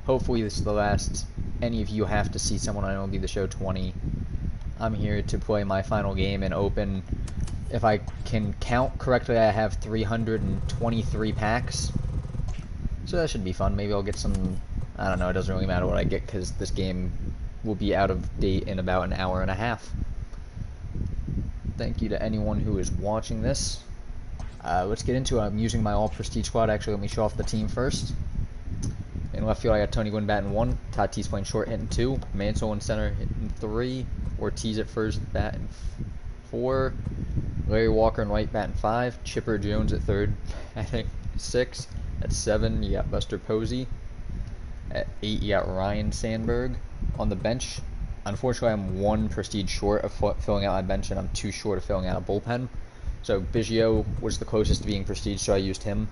Hopefully this is the last any of you have to see someone on MLB The Show 20. I'm here to play my final game and open. If I can count correctly, I have 323 packs. So that should be fun. Maybe I'll get some, I don't know, it doesn't really matter what I get because this game will be out of date in about an hour and a half. Thank you to anyone who is watching this. Let's get into it. I'm using my all-prestige squad. Actually, let me show off the team first. In left field, I got Tony Gwynn batting 1, Tatis playing short hitting 2, Mansell in center hitting 3, Ortiz at first batting 4, Larry Walker in right batting 5, Chipper Jones at third batting 6, at 7 you got Buster Posey, at 8 you got Ryan Sandberg. On the bench, unfortunately I'm 1 prestige short of filling out my bench, and I'm 2 short of filling out a bullpen. So Biggio was the closest to being prestige, so I used him.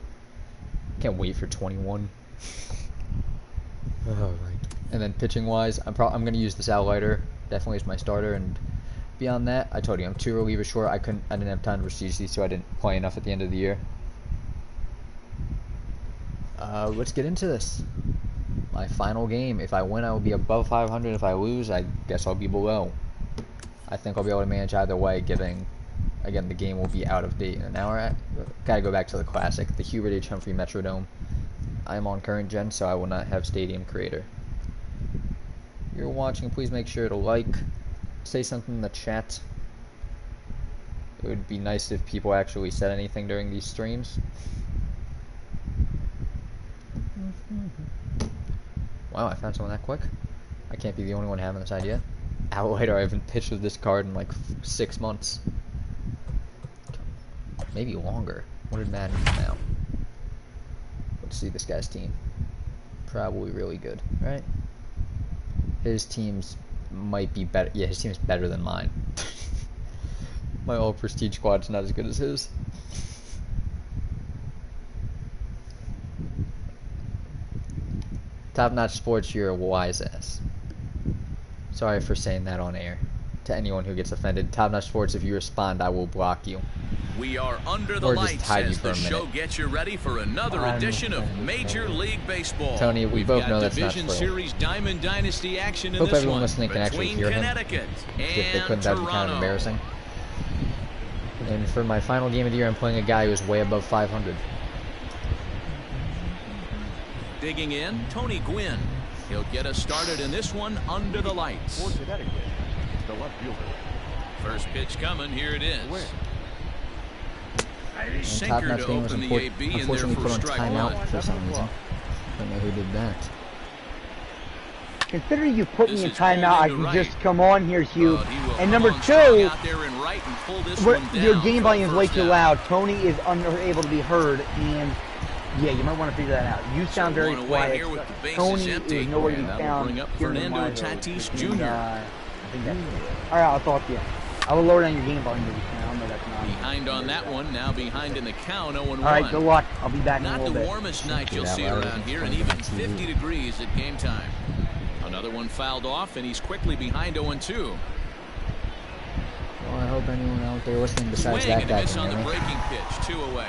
Can't wait for 21. And then pitching wise, I'm gonna use this Al Leiter definitely as my starter, and beyond that, I told you I'm 2 relievers short. I didn't have time to prestige these, so I didn't play enough at the end of the year. Let's get into this. My final game. If I win, I will be above 500. If I lose, I guess I'll be below. I think I'll be able to manage either way, given again the game will be out of date in an hour. Gotta go back to the classic, the Hubert H. Humphrey Metrodome. I'm on current gen, so I will not have Stadium Creator. If you're watching, please make sure to like, say something in the chat. It would be nice if people actually said anything during these streams. Wow, I found someone that quick. I can't be the only one having this idea. Al Leiter, I haven't pitched with this card in like 6 months. Maybe longer. What did Madden come out? Let's see this guy's team. Probably really good, right? His teams might be better. Yeah, his team's better than mine. My all prestige squad's not as good as his. Top Notch Sports, you're a wise ass. Sorry for saying that on air. To anyone who gets offended, Top Notch Sports, if you respond, I will block you. We are under the lights as the show gets you ready for another edition of Major League Baseball. Tony, we both know that's not true. Division Series Diamond Dynasty action in Hope this everyone one listening can actually hear him. If they couldn't, that'd be kind of embarrassing. And for my final game of the year, I'm playing a guy who's way above 500. Digging in, Tony Gwynn. He'll get us started in this one under the lights. For Connecticut, the left fielder. First pitch coming, here it is. And Sinker Top Notch to game was open the AB in there unfortunately for put on strike timeout one. for some reason. I don't know who did that. Considering you put This me in is timeout, I pulled can into just right. come on here, Hugh. And number Come on, strong 2, out there and right and pull this your one game down volume is for way first too down. loud. Tony is unable to be heard, and yeah, you might want to figure that out. You sound very one away quiet. here with the bases Tony empty. is nowhere to be And that'll found. bring up Here in the Fernando window. Tatis And, Jr. I think that's it. All right, I'll talk to you. I will lower down your game volume if you can. I don't know that's not. Behind on that one, now behind in the count, 0-1. All right, good luck. I'll be back in a Not little the bit. warmest night you'll that see loud. around here, and even 50 degrees at game time. Another one fouled off, and he's quickly behind 0-2. Well, I hope anyone out there listening besides Swing that and a guy miss can on hear the me. breaking pitch, 2 away.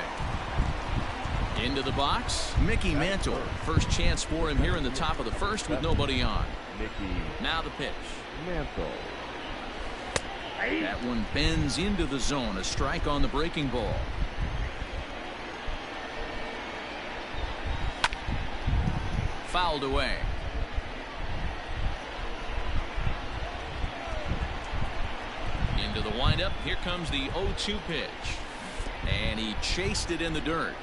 Into the box, Mickey Mantle. First chance for him here in the top of the first with nobody on. Now the pitch. Mantle. That one bends into the zone. A strike on the breaking ball. Fouled away. Into the windup. Here comes the 0-2 pitch. And he chased it in the dirt.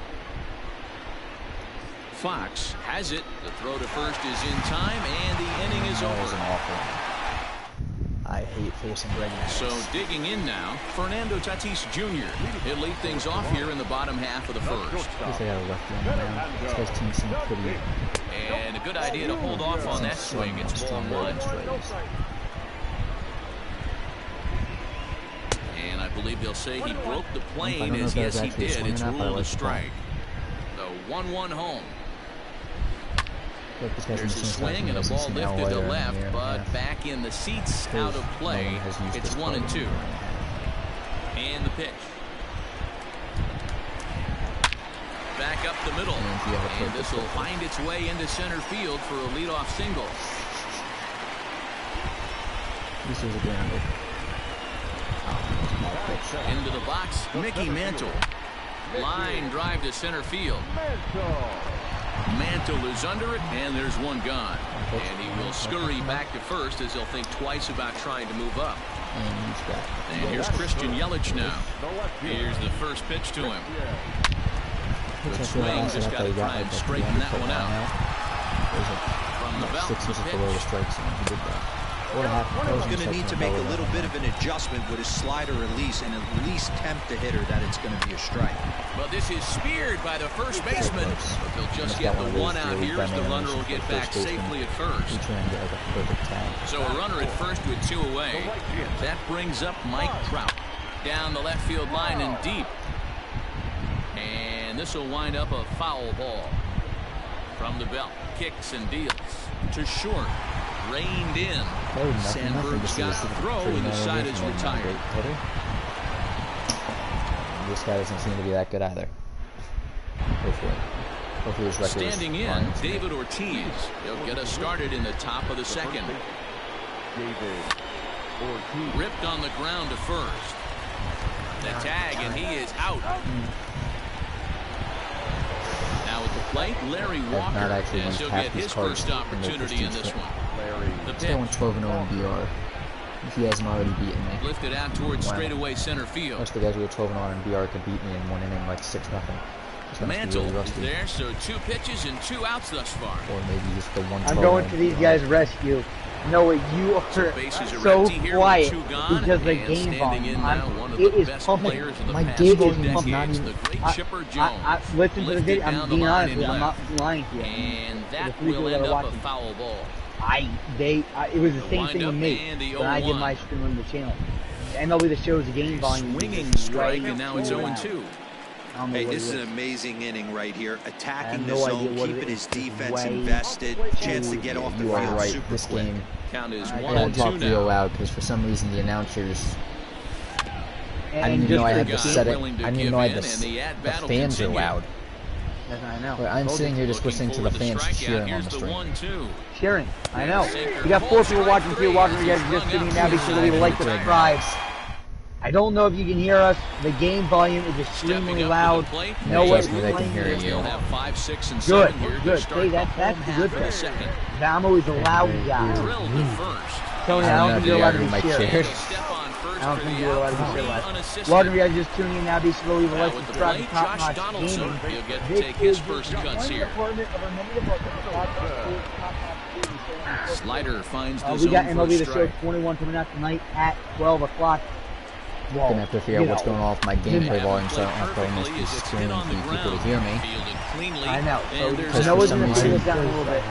Fox has it. The throw to first is in time, and the inning is That was an over. awful one. I hate facing Greg Maddux. So digging in now, Fernando Tatis Jr. He'll lead things off here in the bottom half of the first. At least I got a lefty on the mound. This guy's team seemed pretty. And a good idea to hold off on that swing. It's ball one. And I believe they'll say he broke the plane, as yes he did. It's ruled a strike. The 1-1 home. There's a swing and a ball lifted to left, but back in the seats, out of play. It's 1-2. And the pitch. Back back up the middle. And this will find its way into center field for a leadoff single. This is a grounder. Into the box, Mickey Mantle. Line drive to center field. Mantle is under it, and there's one gone. And he will scurry back to first as he'll think twice about trying to move up. And here's Christian Yelich now. Here's the first pitch to him. The swing, just got to try and straighten that one out. From the belt, 6 inches below the strike zone. He did that. He's going to need to make a little bit of an adjustment with his slider release and at least tempt the hitter that it's going to be a strike. Well, this is speared by the first baseman, but they'll just get the one out here as the runner will get back safely at first. So a runner at first with 2 away. That brings up Mike Trout. Down the left field line and deep. And this will wind up a foul ball. From the belt, kicks and deals to short. Reined in. Sandberg's got the throw, and the side is retired. This guy doesn't seem to be that good either. Hopefully his record Standing is in, David Ortiz. He'll get us started in the top of the second. Ripped on the ground to first. The tag, and he is out. Now at the plate, Larry Walker, and he'll get his first opportunity in this one. The pitch. Still 12-0 in BR. If he hasn't already beaten me. Lifted out towards straightaway center field. Most of the guys who are 12-0 in BR could beat me in 1 inning, like 6-0. Mantle is there, so 2 pitches and 2 outs thus far. Or maybe just the 1. I'm going to these guys' rescue. Noah, you are so quiet because the game volume. It is pumping. My gig is pumping. Listen to the video. I'm being honest with you. I'm not lying to you. And that will end up a foul ball. It was the same thing with me when I did my stream on the channel. MLB The Show's game volume. Swinging strike, and now it's 0-2. Hey, this is an amazing inning right here. Attacking the zone, keeping his defense invested, chance to get off the field. You are right. Super This quick. game, Count is I 1-2 don't talk real now. loud because for some reason the announcers. I didn't even know I had to set it. I didn't even know I had to. The fans are loud. I know. But I'm sitting here just listening to the fans cheering on the stream. Cheering. I know. We got 4 people watching here. Watching you guys just sitting now. Be sure to leave a like, subscribe. I don't know if you can hear us. The game volume is extremely loud. No way. They can hear you. Good. Good. See, that's the good thing. I'm always a loud guy. Tony, I don't think you're allowed to be shared. I don't think you're allowed to be shared. Welcome, you guys just tuning in now. Be sure to leave a like, subscribe, and Top Notch Gaming. He'll get to take his first cuts here. Slider finds the we zone got for a MLB The Show strike. 21 coming out tonight at 12 o'clock. Well, Gonna have to figure out what's going on with my gameplay volume so I don't have to almost be screaming for you people to hear me. I know. Because So for some Noah's going to reason, take us down a little bit.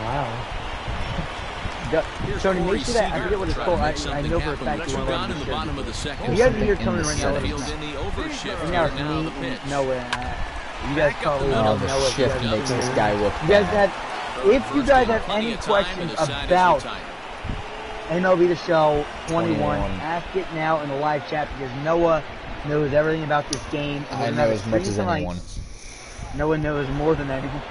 Tony, make sure that, I forget what it's called. I know for a fact you want in the bottom of the second. You guys can hear Tony right now. Field in the overshift And here now now the for pitch. me, Noah, you guys probably oh, know the Noah. shift makes this guy look You guys bad. have, if you guys have any questions about MLB The Show 21, ask it now in the live chat because Noah knows everything about this game. I know as much as anyone. Noah knows more than anyone.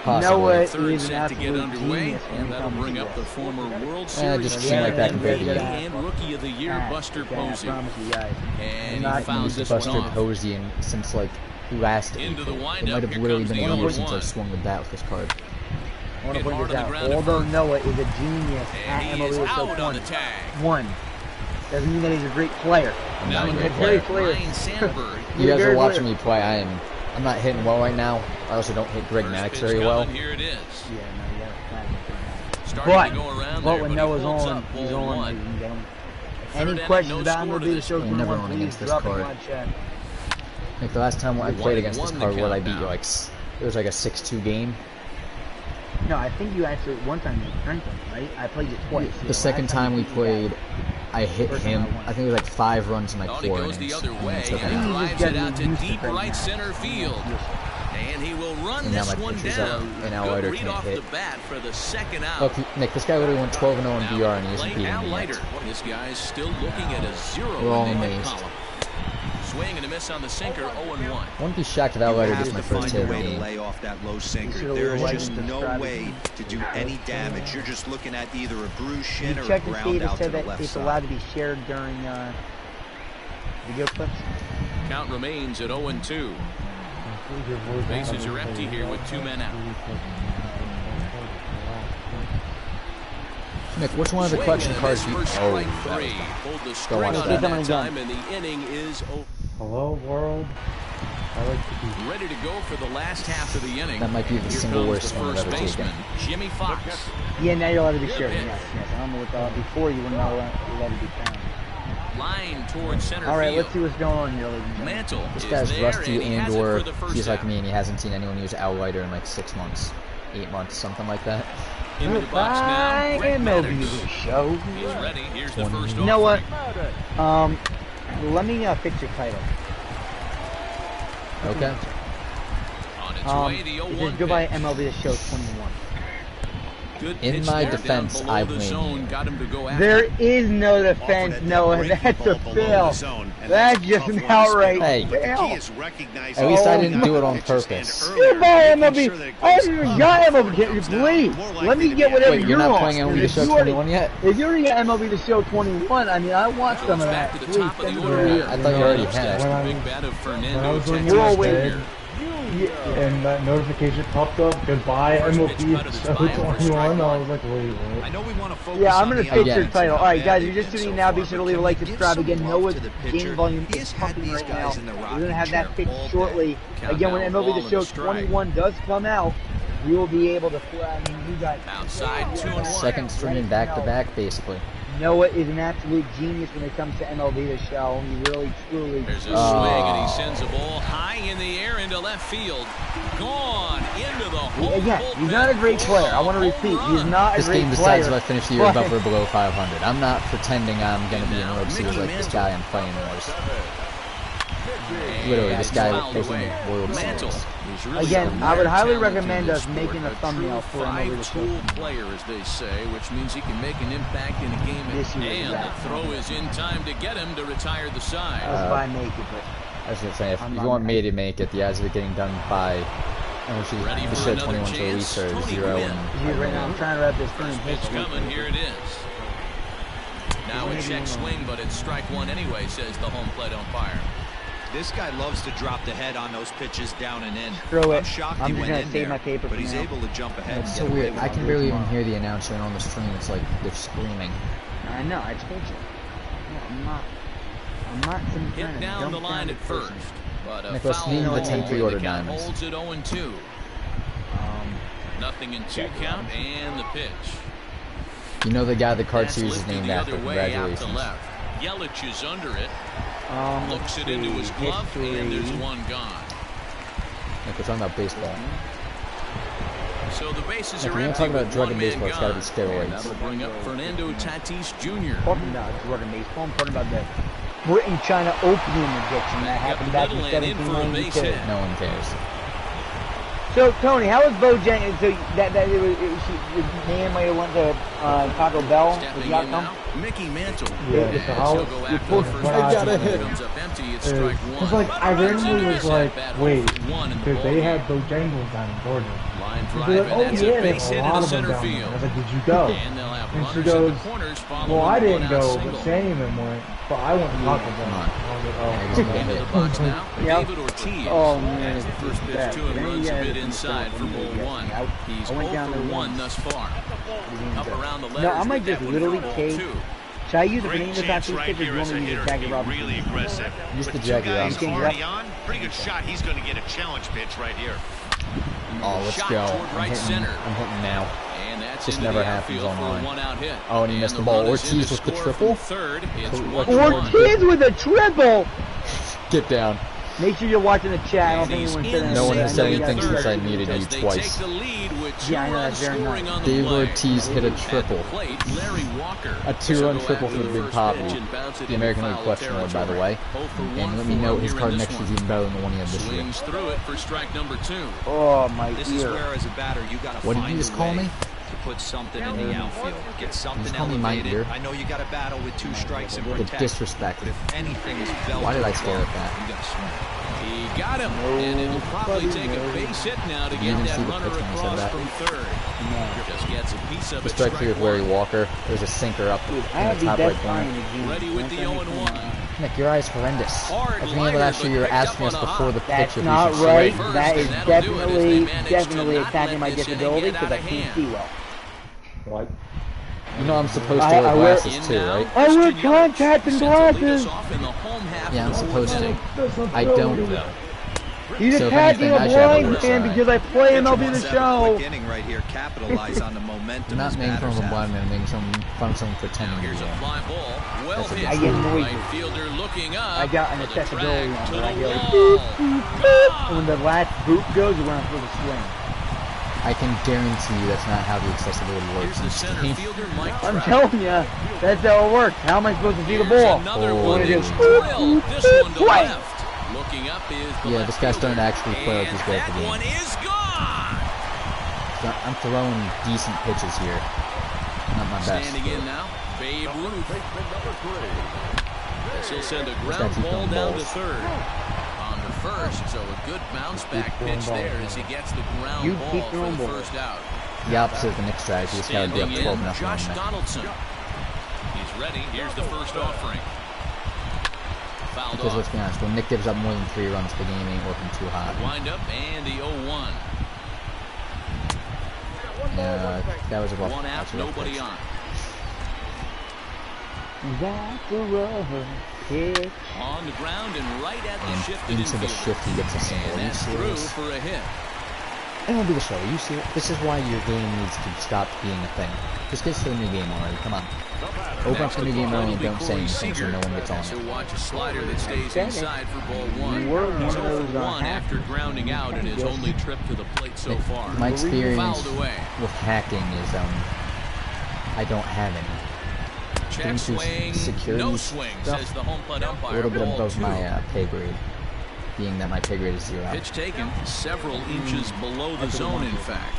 Possibly. Noah Third is an set to get absolute underway, genius when and it that'll comes bring to up the this. former World Series just seemed like that compared to you. and Rookie of the Year Buster Posey. I promise you guys. And Not he found He's this one Buster off. Posey and since like last Into the April. It windup, might have here literally comes been the a year 0-1. since I swung the bat with this card. I want to Hit point hard this on the out. ground at Although first. Noah is a genius And at he MLB is The Show out on the tag. 21, doesn't mean that he's a great player. I'm Now not a he great hit player. player. Ryan Sandberg. You guys very are watching clear. me play. I'm not hitting well right now. I also don't hit Greg First Maddox pitch very well. coming, here it is. Yeah, no, you got Starting to go around but there, when he Noah's pulls on, up, he's ball on. one. ladies and gentlemen. Third Any inning, questions no about score to MLB The this Show game. 21, Never won please against this drop it in card. live chat. Like the last time I played against this 1-1 card, the what I beat count you now. like it was like a 6-2 game. No, I think you actually one time you strength him, right? I played you twice. The second time we played, I hit First him. time I won. I think it was like 5 runs in like Out he 4 goes innings. the other and way, then took it and he out. drives it out to deep right now. center field. And he will run And now this my one pitcher's down. up, and now Good Leiter read can't off hit. the bat for the second out. Look, Nick, this guy literally went 12-0 in Now BR and he isn't late beating Al me Leiter. yet. This guy's still looking at a 0 We're all in the hit amazed. column. Swing and a miss on the sinker, 0-1. Wouldn't be shocked if Outrider gets my first hit. Way to lay off that low sinker. There is just no way to do any damage. You're just looking at either a bruised shin or a ground out to the left it's side. allowed to be shared during video clips. Count remains at 0-2. Bases are empty here with 2 men out. Nick, which one of the collection cards you... Oh, pulled the string on it that time, and the inning is over. Hello, world. I like to be ready to go for the last half of the inning. That might be the single worst one I've ever taken. Jimmy Fox. Yeah, now you're allowed to be shared. Yes. I don't know what before you were not allowed to be found. Line towards center All right, field. let's see what's going on here, ladies and gentlemen. Mantle This is guy's there, rusty and or he's like me and he hasn't seen anyone use Outrider in like 6 months, 8 months, something like that. Into the box now. MLB The Show. He's ready. Here's the first You know what? offering. Let me fix your title. Okay. On its way, the 0-1 it says goodbye pitch. MLB The Show 21. Good In pitch my there, defense, down below I've the win. zone, got him to go after. There is no defense, Noah. That's a fail. That's just an outright fail. At least I didn't do it on purpose. Goodbye MLB. I haven't even got MLB. Please, let me get whatever Wait, you're not on. playing MLB The Show 21 yet? If you already got MLB The Show 21, I mean, I want some of that. Back to the Please, top of send the it order to me. here. I thought you already had it. Big bat of when I Fernando was doing Tatis. We're all this waiting. bed, and that notification popped up, goodbye MLB Show 21, I was like, wait, what? I know we want to focus Yeah, I'm on gonna the fix your offense title. and Alright, how guys, bad you're just they've tuning been now. so Be far, sure to leave a but like, give subscribe some again. love Noah's to the game pitcher. volume He is has had pumping these right now. guys in the We're rocking gonna have that chair fixed all shortly. Count Again, down when the MLB ball The and Show a strike. 21 does come out, we will be able to. I mean, you got Outside, 2-1. Second string back-to-back, basically. Noah is an absolute genius when it comes to MLB The Show. He really, truly. There's a swing, and he sends a ball high in the air into left field. Gone into the hole. Again, he's not a great player. I want to repeat, he's not a This great game player. decides if I finish the year above or below 500. I'm not pretending I'm going to be in the World Series like this guy I'm playing was. Literally, this guy was in the World Series. Again, I would highly recommend us making a thumbnail for MLB The Show. Five-tool player, as they say, which means he can make an impact in a game. And the throw is in time to get him to retire the side. That's why I make it, but I was going to say, if you want me to make it, the odds of it getting done by The Show 21 to release are 0. And right now I'm trying to wrap this thing. Pitch coming, here it is. Now a check swing, but it's strike one anyway, says the home plate umpire. This guy loves to drop the head on those pitches down and in. Throw it. I'm shocked I'm he just went gonna in save there, my paper but for he's now. able to jump ahead. It's and so get away weird. with I it. can barely even hear the announcer, and on the stream it's like they're screaming. I know, I told you. Yeah, I'm not some kind Hit of down the line at person. first. But a Nicholas, foul name the ball, 10 and pre-order the count diamonds. holds it 0-2. Nothing in 2 count, and the pitch. You know the guy the card That's series is lifted named the after. other way out to Congratulations. left. Yelich is under it. Looks Let's it into his see, glove, and there's history. one gone. Like we're talking about baseball. So the bases If are we're gonna empty talk about with drug one and man baseball, it's gone. gotta be steroids. And that'll bring up Fernando Tatis Jr. Talking about drug and baseball, I'm talking about the Britain China opium addiction that happened back in Middle and in for a base 1792. hit. No one cares. So Tony, how was Bojangles? So that the man might have went to Taco Bell. Was Stepping the in outcome? now, Mickey Mantle. Yeah, And it's a house. he'll go after When the first I pitch. got a When it hit. comes up empty, it's strike one. It's like, I randomly was like, wait, one in the because ball they game. had Bojangles down in Georgia. Line She's drive, like, and oh that's a yeah, base there's hit a into lot of them center down there. field. I was like, did you go? And they'll have And she runners goes, in the corners following well, I the didn't one-out go, single. but Samuel went. But I went to Taco Bell. Come on. I was like, Just oh. get Into hit. the box now. Yep. David Ortiz. Oh, man, As the first pitch that. to him Then runs you a gotta bit do inside for something. ball one. He's I went 0 down for to 1 one. thus far. Up around the letters. No, I might with just that one literally for ball take. two. Should I use the Great Fernando chance Tatis right pitch or do here you as want a me to use hitter the to Jackie be Robinson? really aggressive. Use the With two Jackie guys Robinson. already on, pretty good shot. He's going to get a challenge pitch right here. Oh, let's Shot go. toward I'm right hitting, center. I'm hitting now. And that's Just into never the happens outfield for a online. one-out hit. Oh, and he missed the the ball. runners in Ortiz to with the score triple? from third. It's So, 1-1. Ortiz with a triple. Get down. Make sure you're watching the chat. I don't think anyone said anything. No one I has know said you guys anything do since that. I muted you As they twice. take the lead with Yeah, I know, two-run that's very scoring nice. on the Dave play. Ortiz hit a At the triple. plate, Larry Walker. A two-run will go triple after for the Big first Papi. pitch and bounce it The into American League foul Collection Award, by the way. territory. 0 for 1 And let me for know him his here card in next this year is one. even better than the one he had this year. Swings through it for strike number 2. Oh my This is ear. where, as a batter, you got to What did find you just a call way me? to put something in the outfield. Get something elevated. I know you got a battle with 2 strikes and protect. The disrespect. But if anything is belted, why did I stare at that? He got him, and it'll probably take a base hit now to get that runner across from third. Just gets a piece of the it. Strike 3 with Larry Walker. There's a sinker up in the top right corner. Ready with the 0-1. Nick, your eye is horrendous. I think last year you were asking us before the pitch. That's not right. That is definitely attacking my disability because I can't see well. What? You know I'm supposed to wear glasses too, right? I wear contacts and glasses! Yeah, I'm supposed to. I don't though. He's attacking a blind man because I play MLB The Show! Right here, capitalize on the momentum. I'm not making fun of a blind man, I'm making fun of someone pretending to be Here's a fly ball. Well hit. I get noisy. Fielder looking up. I got an accessibility on it. I hear boop, boop, boop. And when the last boop goes, we're going for the swing. I can guarantee you that's not how the accessibility works. I'm telling you, that's how it works. How am I supposed to see the ball? Yeah, this guy's starting to actually play like he's good at the game. I'm throwing decent pitches here. Not my best. Standing in now, Babe Ruth. This will send a ground ball down to third. First, so a good bounce back pitch there as he gets the ground ball for the first out. The opposite of the Knicks strategy is how to be up 12-0. Josh Donaldson. He's ready. Here's the first offering. Fouled because off. let's be honest, when Nick gives up more than 3 runs, the game ain't working too hot. Wind up and the 0-1. Yeah, that was a rough. One out, nobody on. That's a rough hit. On the ground and right at the shift. Into the shift, he gets a single. And that's through for a hit. MLB The Show, are you serious? This is why your game needs to stop being a thing. Just get to the new game already. Come on. Open up the new game early and don't say anything so no one gets on it. So watch a slider that stays inside for ball 1. He's 0-1 after grounding out in his only trip to the plate so far. My experience with hacking is I don't have any. Check swing, no swing, says the home plate umpire. A little bit above my pay grade, being that my pay grade is 0. Pitch taken several inches below the zone, in fact.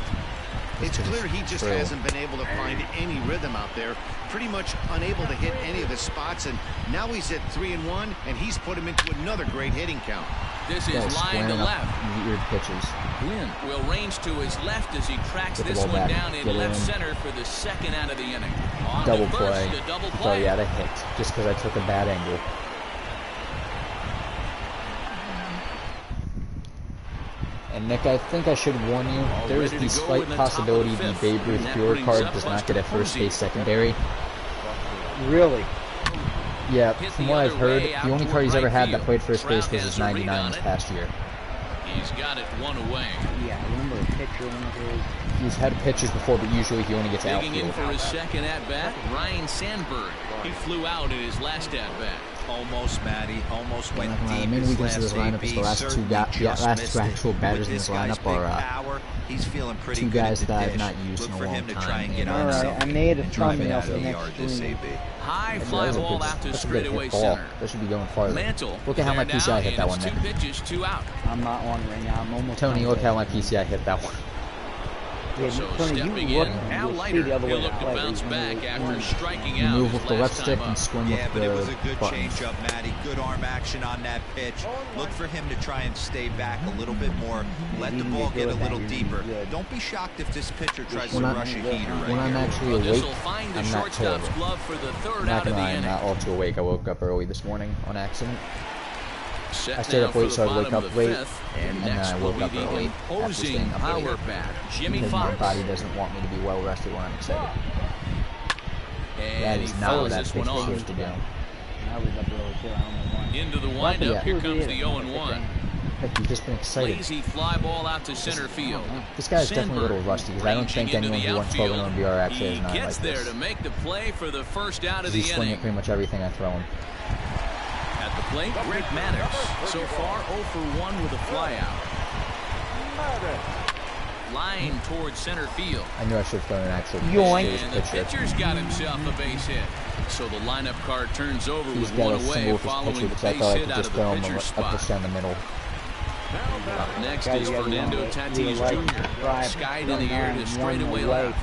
It's clear he just hasn't been able to find any rhythm out there. Pretty much unable to hit any of his spots, and now he's at 3-1, and he's put him into another great hitting count. This is line to left. Weird pitches. Gwynn will range to his left as he tracks this one down in left center for the second out of the inning. Double play. So yeah, that hit just because I took a bad angle. And Nick, I think I should warn you, there is the slight possibility the Babe Ruth Pure card does not get a first base secondary. Really? Yeah, from what I've heard, the only card he's ever had that played first base was his 99 this past year. He's got it one away. Yeah, I remember a pitcher in his... He's had pitches before, but usually he only gets outfield. Digging in for his second at-bat, Ryan Sandberg. He flew out in his last at-bat. Almost, Matty. Almost went deep. The main weakness of this lineup is the last two actual batters in this lineup are he's feeling pretty 2 guys good that I've not used in a long time. Alright, I made a thumbnail for next week. High fly ball out to straightaway center. That should be going farther. Mantle. Look at how my PCI hit that one, Nick. 2 pitches, 2 out. I'm not on right now. I'm almost. Tony, look how my PCI hit that one. Yeah, So Tony, stepping you in, Al Leiter, he'll look to bounce back after striking out. Move with the left stick and swing with the but it was a good button. change-up, Matty. Good arm action on that pitch. Look for him to try and stay back a little bit more. Let the ball get a little deeper. Don't be shocked if this pitcher tries to rush a heater right When I'm here. actually awake, I'm not terrible. I'm not gonna lie, I'm not all too awake. I woke up early this morning on accident. I stayed up late, so I'd wake up late, and then I woke up early after staying up late, because my body doesn't want me to be well rested when I'm excited. That is not what that pitch was supposed to do. Into the windup, here comes the 0-1. Heck, you've just been excited. Lazy fly ball out to center field. This guy's definitely a little rusty, because I don't think anyone who went 12-0 in VR actually has an eye like Gets there this. to make the play for the first out of the He's swinging inning. at pretty much everything I throw him. At the plate, Greg Manners. So far, 0 for 1 with a flyout. Line towards center field. I knew I should have thrown an actual And the pitcher's got himself a base hit. So the lineup card turns over He's with got one a away single with his following pitcher, the because I base thought I hit could out just of throw the him pitcher's up spot. just down the middle. Up next is Fernando Tatis Jr. Skied in the air to straightaway left.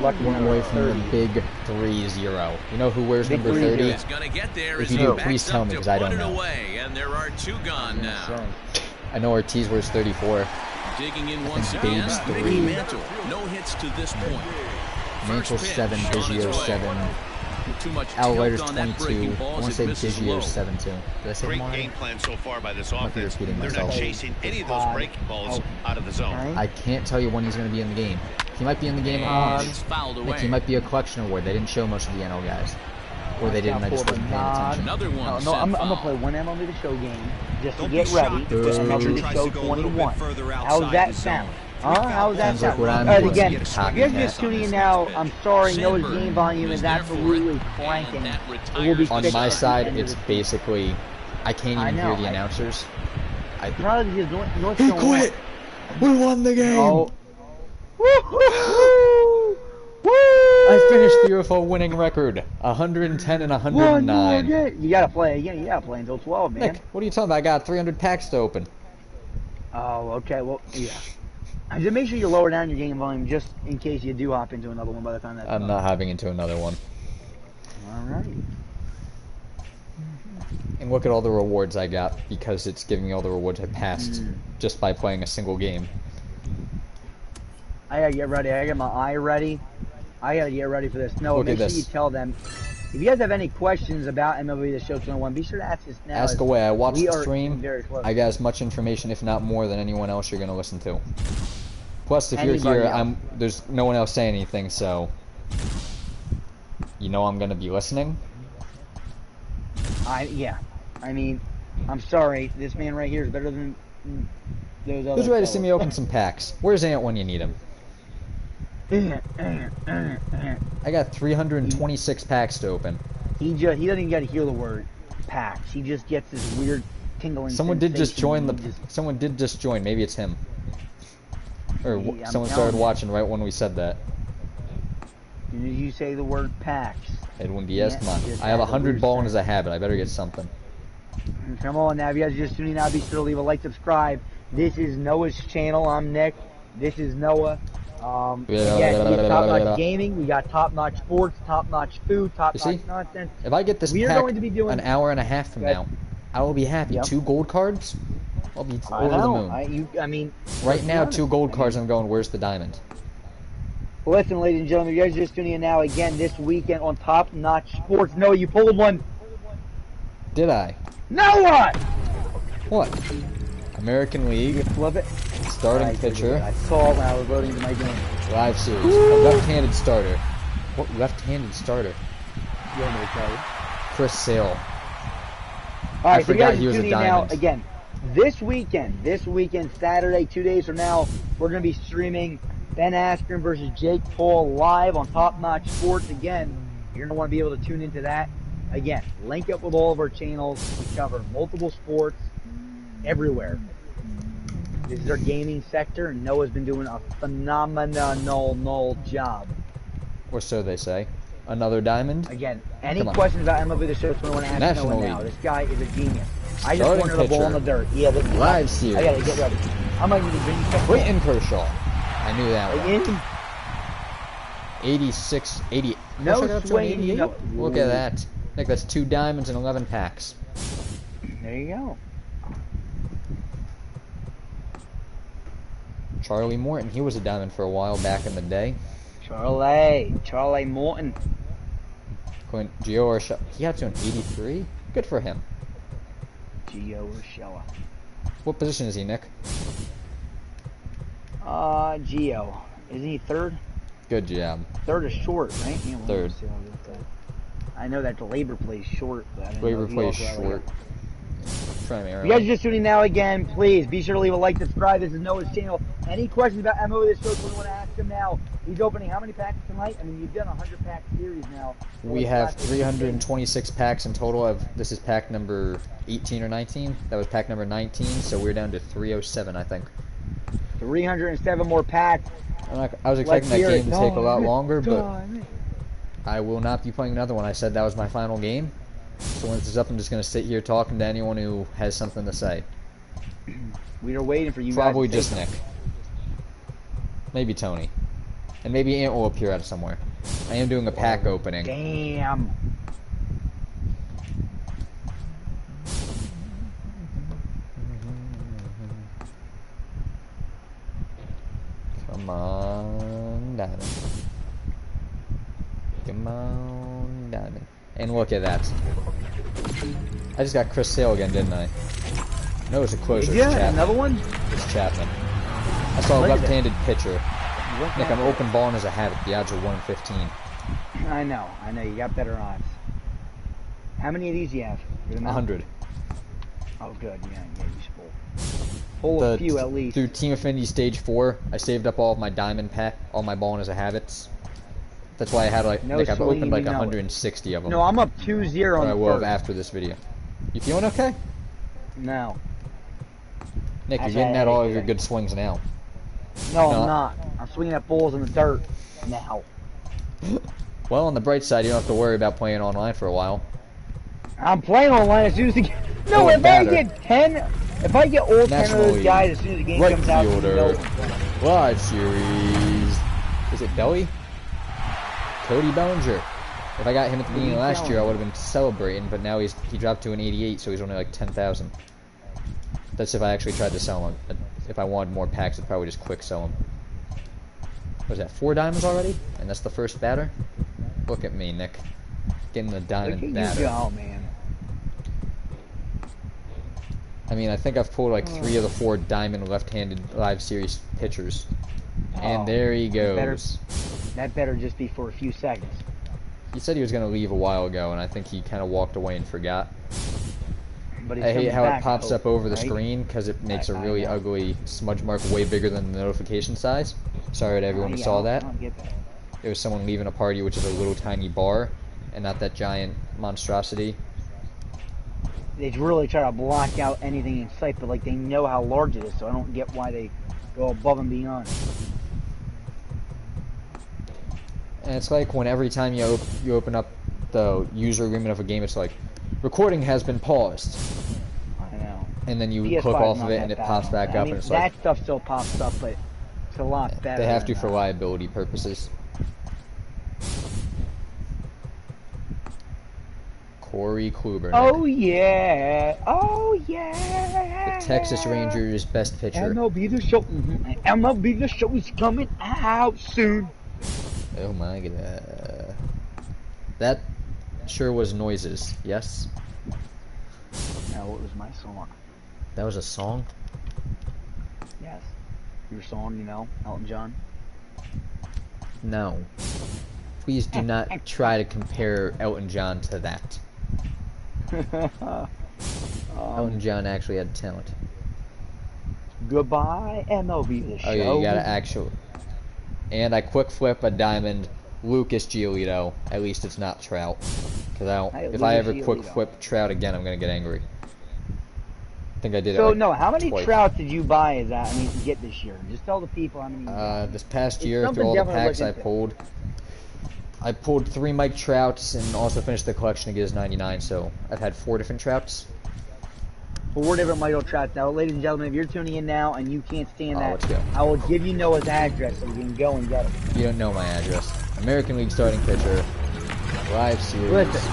One away from the big 3-0. You know who wears number 30? If you do, please tell me, because I don't know. And there are 2 gone now. I know Ortiz wears 34. Digging in once again, Mickey Mantle. No hits to this point. Mantle 7, Biggio 7. Al Leiter's 22. I want to say Biggio's 7 too. Did I say Great more? game plan so far by this offense. They're myself. not chasing any of those breaking balls out of the zone. I can't tell you when he's going to be in the game. He might be in the game like he might be a collection award. They didn't show most of the NL guys. Or they didn't, I just wasn't paying attention. Another one. No, I'm going to play one MLB The Show game just to get ready for MLB The Show 21. How's that sound? How's that sound? Again, if you're just tuning in now, I'm sorry, Noah's game volume is absolutely cranking. On my side, it's basically, I can't even hear the announcers. Probably because North He quit! We won the game! Oh. I finished the UFO winning record, 110 and 109. You gotta play again. You gotta play until 12, man. Nick, what are you talking about? I got 300 packs to open. Oh, okay. Well, yeah. Just make sure you lower down your game volume just in case you do hop into another one by the time that's I'm not hopping into another one. Alright. And look at all the rewards I got because it's giving me all the rewards I passed just by playing a single game. I gotta get ready. I got my eye ready. I gotta get ready for this. No, make sure you tell them. If you guys have any questions about MLB The Show 21, be sure to ask us now. Ask away. I watched the stream. I got as much information, if not more, than anyone else you're going to listen to. Plus, if you're here, there's no one else saying anything, so you know I'm going to be listening. Yeah. I mean, I'm sorry. This man right here is better than those other Who's ready to see me open some packs? Where's Ant when you need him? I got 326 packs to open. He doesn't even get to hear the word packs. He just gets this weird tingling. Someone did just join Someone did just join. Maybe it's him. Or someone started watching right when we said that. Did you say the word packs? Edwin Diaz, come on. I have 100 balling as a habit. I better get something. Come on now. If you guys are just tuning out, be sure to leave a like, subscribe. This is Noah's channel. I'm Nick. This is Noah. Again, we have top-notch gaming, we got top-notch sports, top-notch food, top-notch nonsense. If I get this pack an hour and a half from now, I will be happy. Yep. 2 gold cards, I'll be over the moon. I mean, right now, 2 gold cards, I'm going, where's the diamond? Listen, ladies and gentlemen, you guys are just tuning in now again this weekend on Top-Notch Sports. No, you pulled one. Did I? Noah! What? American League. You flip it. Starting pitcher. I saw it when I was loading into my game. Live series. A left-handed starter. What left-handed starter? You want me to tell you? Chris Sale. Alright, so you guys are tuning in now again. This weekend, Saturday, 2 days from now, we're going to be streaming Ben Askren versus Jake Paul live on Top Notch Sports. Again, you're going to want to be able to tune into that. Again, link up with all of our channels. We cover multiple sports everywhere. This is our gaming sector, and Noah's been doing a phenomenal job. Or so they say. Another diamond? Again, any questions about MLB The Show 21, ask National Noah League. now. This guy is a genius. I just wanted the ball in the dirt. Yeah, live series. I gotta get ready. I might need to bring you Clayton Kershaw. I knew that one. 86, 80. No swing. No. Look at that. I think that's 2 diamonds and 11 packs. There you go. Charlie Morton, he was a diamond for a while back in the day. Charlie Morton. Gio Urshela, he got to an 83? Good for him. Gio Urshela. What position is he, Nick? Gio. Isn't he third? Good job. Third is short, right? Yeah, third. I know that the labor plays short. Labor plays short. You guys are just tuning now again, please be sure to leave a like, subscribe. This is Noah's channel. Any questions about MLB The Show, we want to ask him now. He's opening how many packs tonight? I mean, you've done a 100-pack series now. We have 326 packs in total. This is pack number 18 or 19. That was pack number 19, so we're down to 307, I think. 307 more packs. I was expecting that game to take a lot longer, but I will not be playing another one. I said that was my final game. So when this is up, I'm just going to sit here talking to anyone who has something to say. We were waiting for you Probably guys to just Nick. Maybe Tony. And maybe Ant will appear out of somewhere. I am doing a pack opening. Damn. Come on, Diamond. Come on, Diamond. And look at that. I just got Chris Sale again, didn't I? No, it's a closer. Yeah, it's Chapman. another one? It's Chapman. I saw a left-handed pitcher. Nick, I'm open balling as a habit. The odds are 1 in 15. I know. You got better odds. How many of these do you have? 100. Oh, good. Yeah, you should pull a few at least. Through Team Affinity Stage 4, I saved up all of my diamond pack, all my balling as a habits. That's why I had like, Nick, I've opened like 160 of them. No, I'm up 2-0 on I will have after this video. You feeling okay? No. Nick, you're getting at all of your good swings now. No, I'm not. I'm swinging at balls in the dirt now. Well, on the bright side, you don't have to worry about playing online for a while. I'm playing online as soon as the game... No, if I get 10... If I get all 10 of those guys as soon as the game comes out... Live series... Is it Belly? Cody Ballinger. If I got him at the beginning of last year, I would have been celebrating, but now he dropped to an 88, so he's only like 10,000. That's if I actually tried to sell him. If I wanted more packs, I'd probably just quick sell him. What is that, 4 diamonds already? And that's the first batter? Look at me, Nick. Getting the diamond batter. You go, man. I mean, I think I've pulled like 3 of the 4 diamond left-handed live series pitchers. And there he goes. That better just be for a few seconds. He said he was going to leave a while ago, and I think he kind of walked away and forgot. But I hate how it pops up over the screen because it makes a really ugly smudge mark way bigger than the notification size. Sorry to everyone who saw that. It was someone leaving a party, which is a little tiny bar, and not that giant monstrosity. They really try to block out anything in sight, but like they know how large it is, so I don't get why they go above and beyond. And it's like when every time you open up the user agreement of a game, it's like, recording has been paused. I know. And then you click off of it and it pops back up, and it's like... that stuff still pops up, but it's a lot better. They have to for liability purposes. Corey Kluber. Oh yeah! Oh yeah! The Texas Rangers' best pitcher. MLB The Show. MLB The Show is coming out soon. Oh my god. That sure was noises, yes? No, it was my song. That was a song? Yes. Your song, you know, Elton John. No. Please do not try to compare Elton John to that. Elton John actually had talent. Goodbye, MLB The Show. Oh yeah, you gotta actually... And I quick flip a diamond Lucas Giolito. At least it's not Trout. Because I don't... If I ever quick flip Trout again, I'm gonna get angry. I think I did it. So, no, how many Trouts did you buy get this year? Just tell the people how many you bought. This past year, through all the packs I pulled 3 Mike Trouts and also finished the collection to get his 99, so I've had 4 different Trouts. 4 different Michael Trouts. Now, ladies and gentlemen, if you're tuning in now and you can't stand that, let's go. I will give you Noah's address so you can go and get him. You don't know my address. American League starting pitcher. Live series. Listen,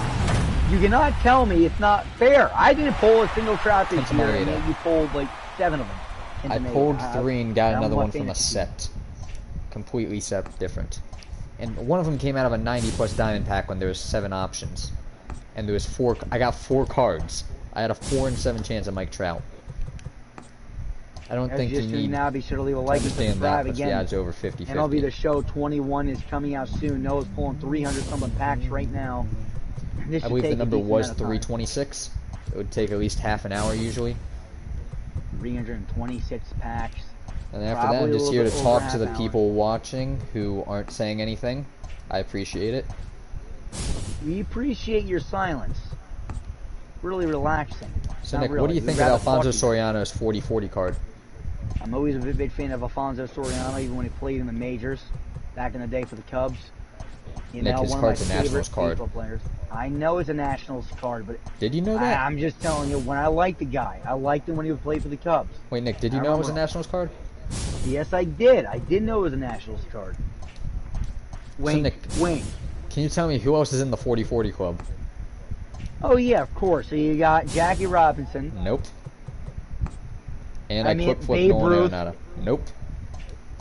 you cannot tell me it's not fair. I didn't pull a single Trout this year, and yet you pulled like 7 of them. I pulled 3 and got another one from a set. Completely different. And one of them came out of a 90-plus diamond pack when there was 7 options. And there was 4... I got 4 cards. I had a 4 in 7 chance of Mike Trout. I don't think you need now, be sure to leave a like and subscribe again. The odds over 50-50. MLB The Show 21 is coming out soon. Noah's pulling 300-something packs right now. I believe the number was 326. It would take at least half an hour usually. 326 packs. And after that, I'm just here to talk to the people watching who aren't saying anything. I appreciate it. We appreciate your silence. Really relaxing. So Nick, what do you think of Alfonso Soriano's 40-40 card? I'm always a big fan of Alfonso Soriano, even when he played in the majors back in the day for the Cubs. Nick, his card's a Nationals card. I know it's a Nationals card, but... Did you know that? I'm just telling you, when I liked the guy, I liked him when he would play for the Cubs. Wait, Nick, did you know it was a Nationals card? Yes, I did. I did know it was a Nationals card. Wink, so Nick, wink. Can you tell me who else is in the 40-40 club? Oh, yeah, of course. So you got Jackie Robinson. Nope. And I quick flip Nolan Arenado. Nope.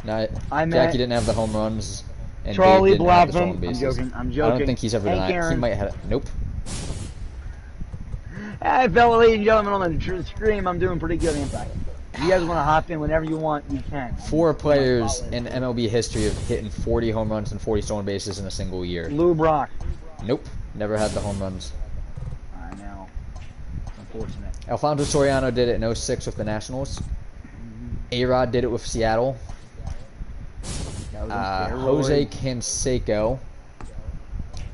No, Jackie didn't have the home runs. And Charlie Babe didn't have the stolen Blackman. bases. I'm joking. I don't think he's ever done that. He might have. Nope. Hey, fellow ladies and gentlemen on the stream, I'm doing pretty good impact. If you guys want to hop in whenever you want, you can. 4 players in MLB history have hitting 40 home runs and 40 stolen bases in a single year. Lou Brock. Nope. Never had the home runs. I know. Unfortunate. Alfonso Soriano did it in 06 with the Nationals. A-Rod did it with Seattle. Jose Canseco,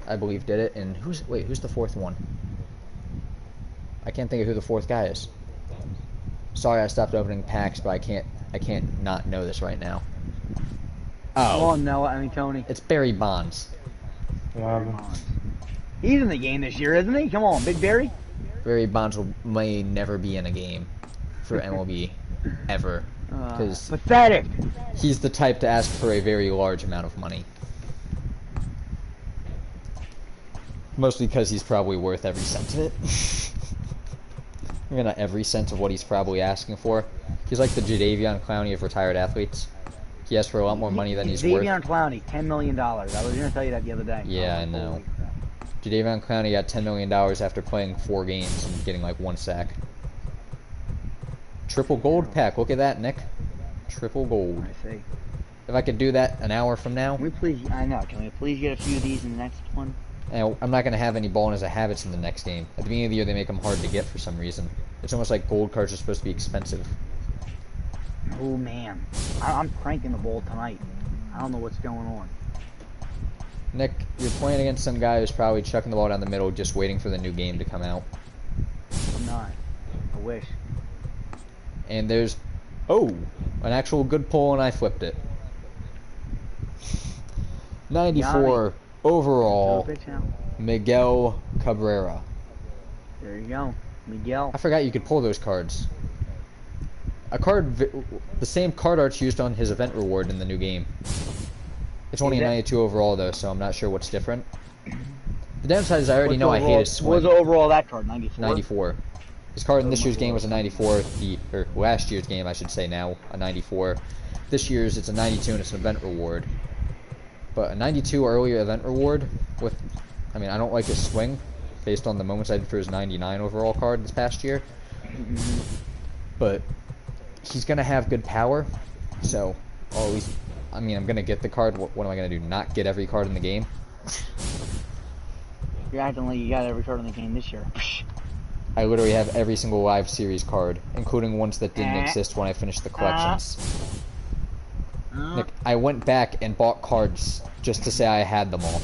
I believe, did it. And who's the 4th one? I can't think of who the 4th guy is. Sorry, I stopped opening packs, but I can't not know this right now. Oh no, I mean Tony. It's Barry Bonds. He's in the game this year, isn't he? Come on, Big Barry. Barry Bonds may never be in a game for MLB ever. Pathetic. He's the type to ask for a very large amount of money. Mostly because he's probably worth every cent of it. Maybe not every cent of what he's probably asking for. He's like the Jadeveon Clowney of retired athletes. He asks for a lot more money than he's worth. Jadeveon Clowney, $10 million. I was going to tell you that the other day. Yeah, I know. Jadeveon Clowney got $10 million after playing 4 games and getting like 1 sack. Triple gold pack. Look at that, Nick. Triple gold. I see. If I could do that an hour from now. Can we please? I know. Can we please get a few of these in the next one? And I'm not going to have any ball as a habits in the next game. At the beginning of the year, they make them hard to get for some reason. It's almost like gold cards are supposed to be expensive. Oh man, I'm cranking the ball tonight. I don't know what's going on. Nick, you're playing against some guy who's probably chucking the ball down the middle, just waiting for the new game to come out. I'm not. I wish. And there's, an actual good pull, and I flipped it. 94 overall, Miguel Cabrera. There you go, Miguel. I forgot you could pull those cards. The same card art's used on his event reward in the new game. It's only a 92 overall though, so I'm not sure what's different. The downside is I already know I hate his swing. What was the overall that card? 94? 94. His card in this year's game was a 94. Or last year's game, I should say now, a 94. This year's, it's a 92 and it's an event reward. But a 92 earlier event reward with, I mean, I don't like his swing based on the moments I did for his 99 overall card this past year. But he's going to have good power, so at least, I mean, I'm going to get the card. What am I going to do? Not get every card in the game? You're acting like you got every card in the game this year. I literally have every single live series card, including ones that didn't exist when I finished the collections. Nick, I went back and bought cards just to say I had them all.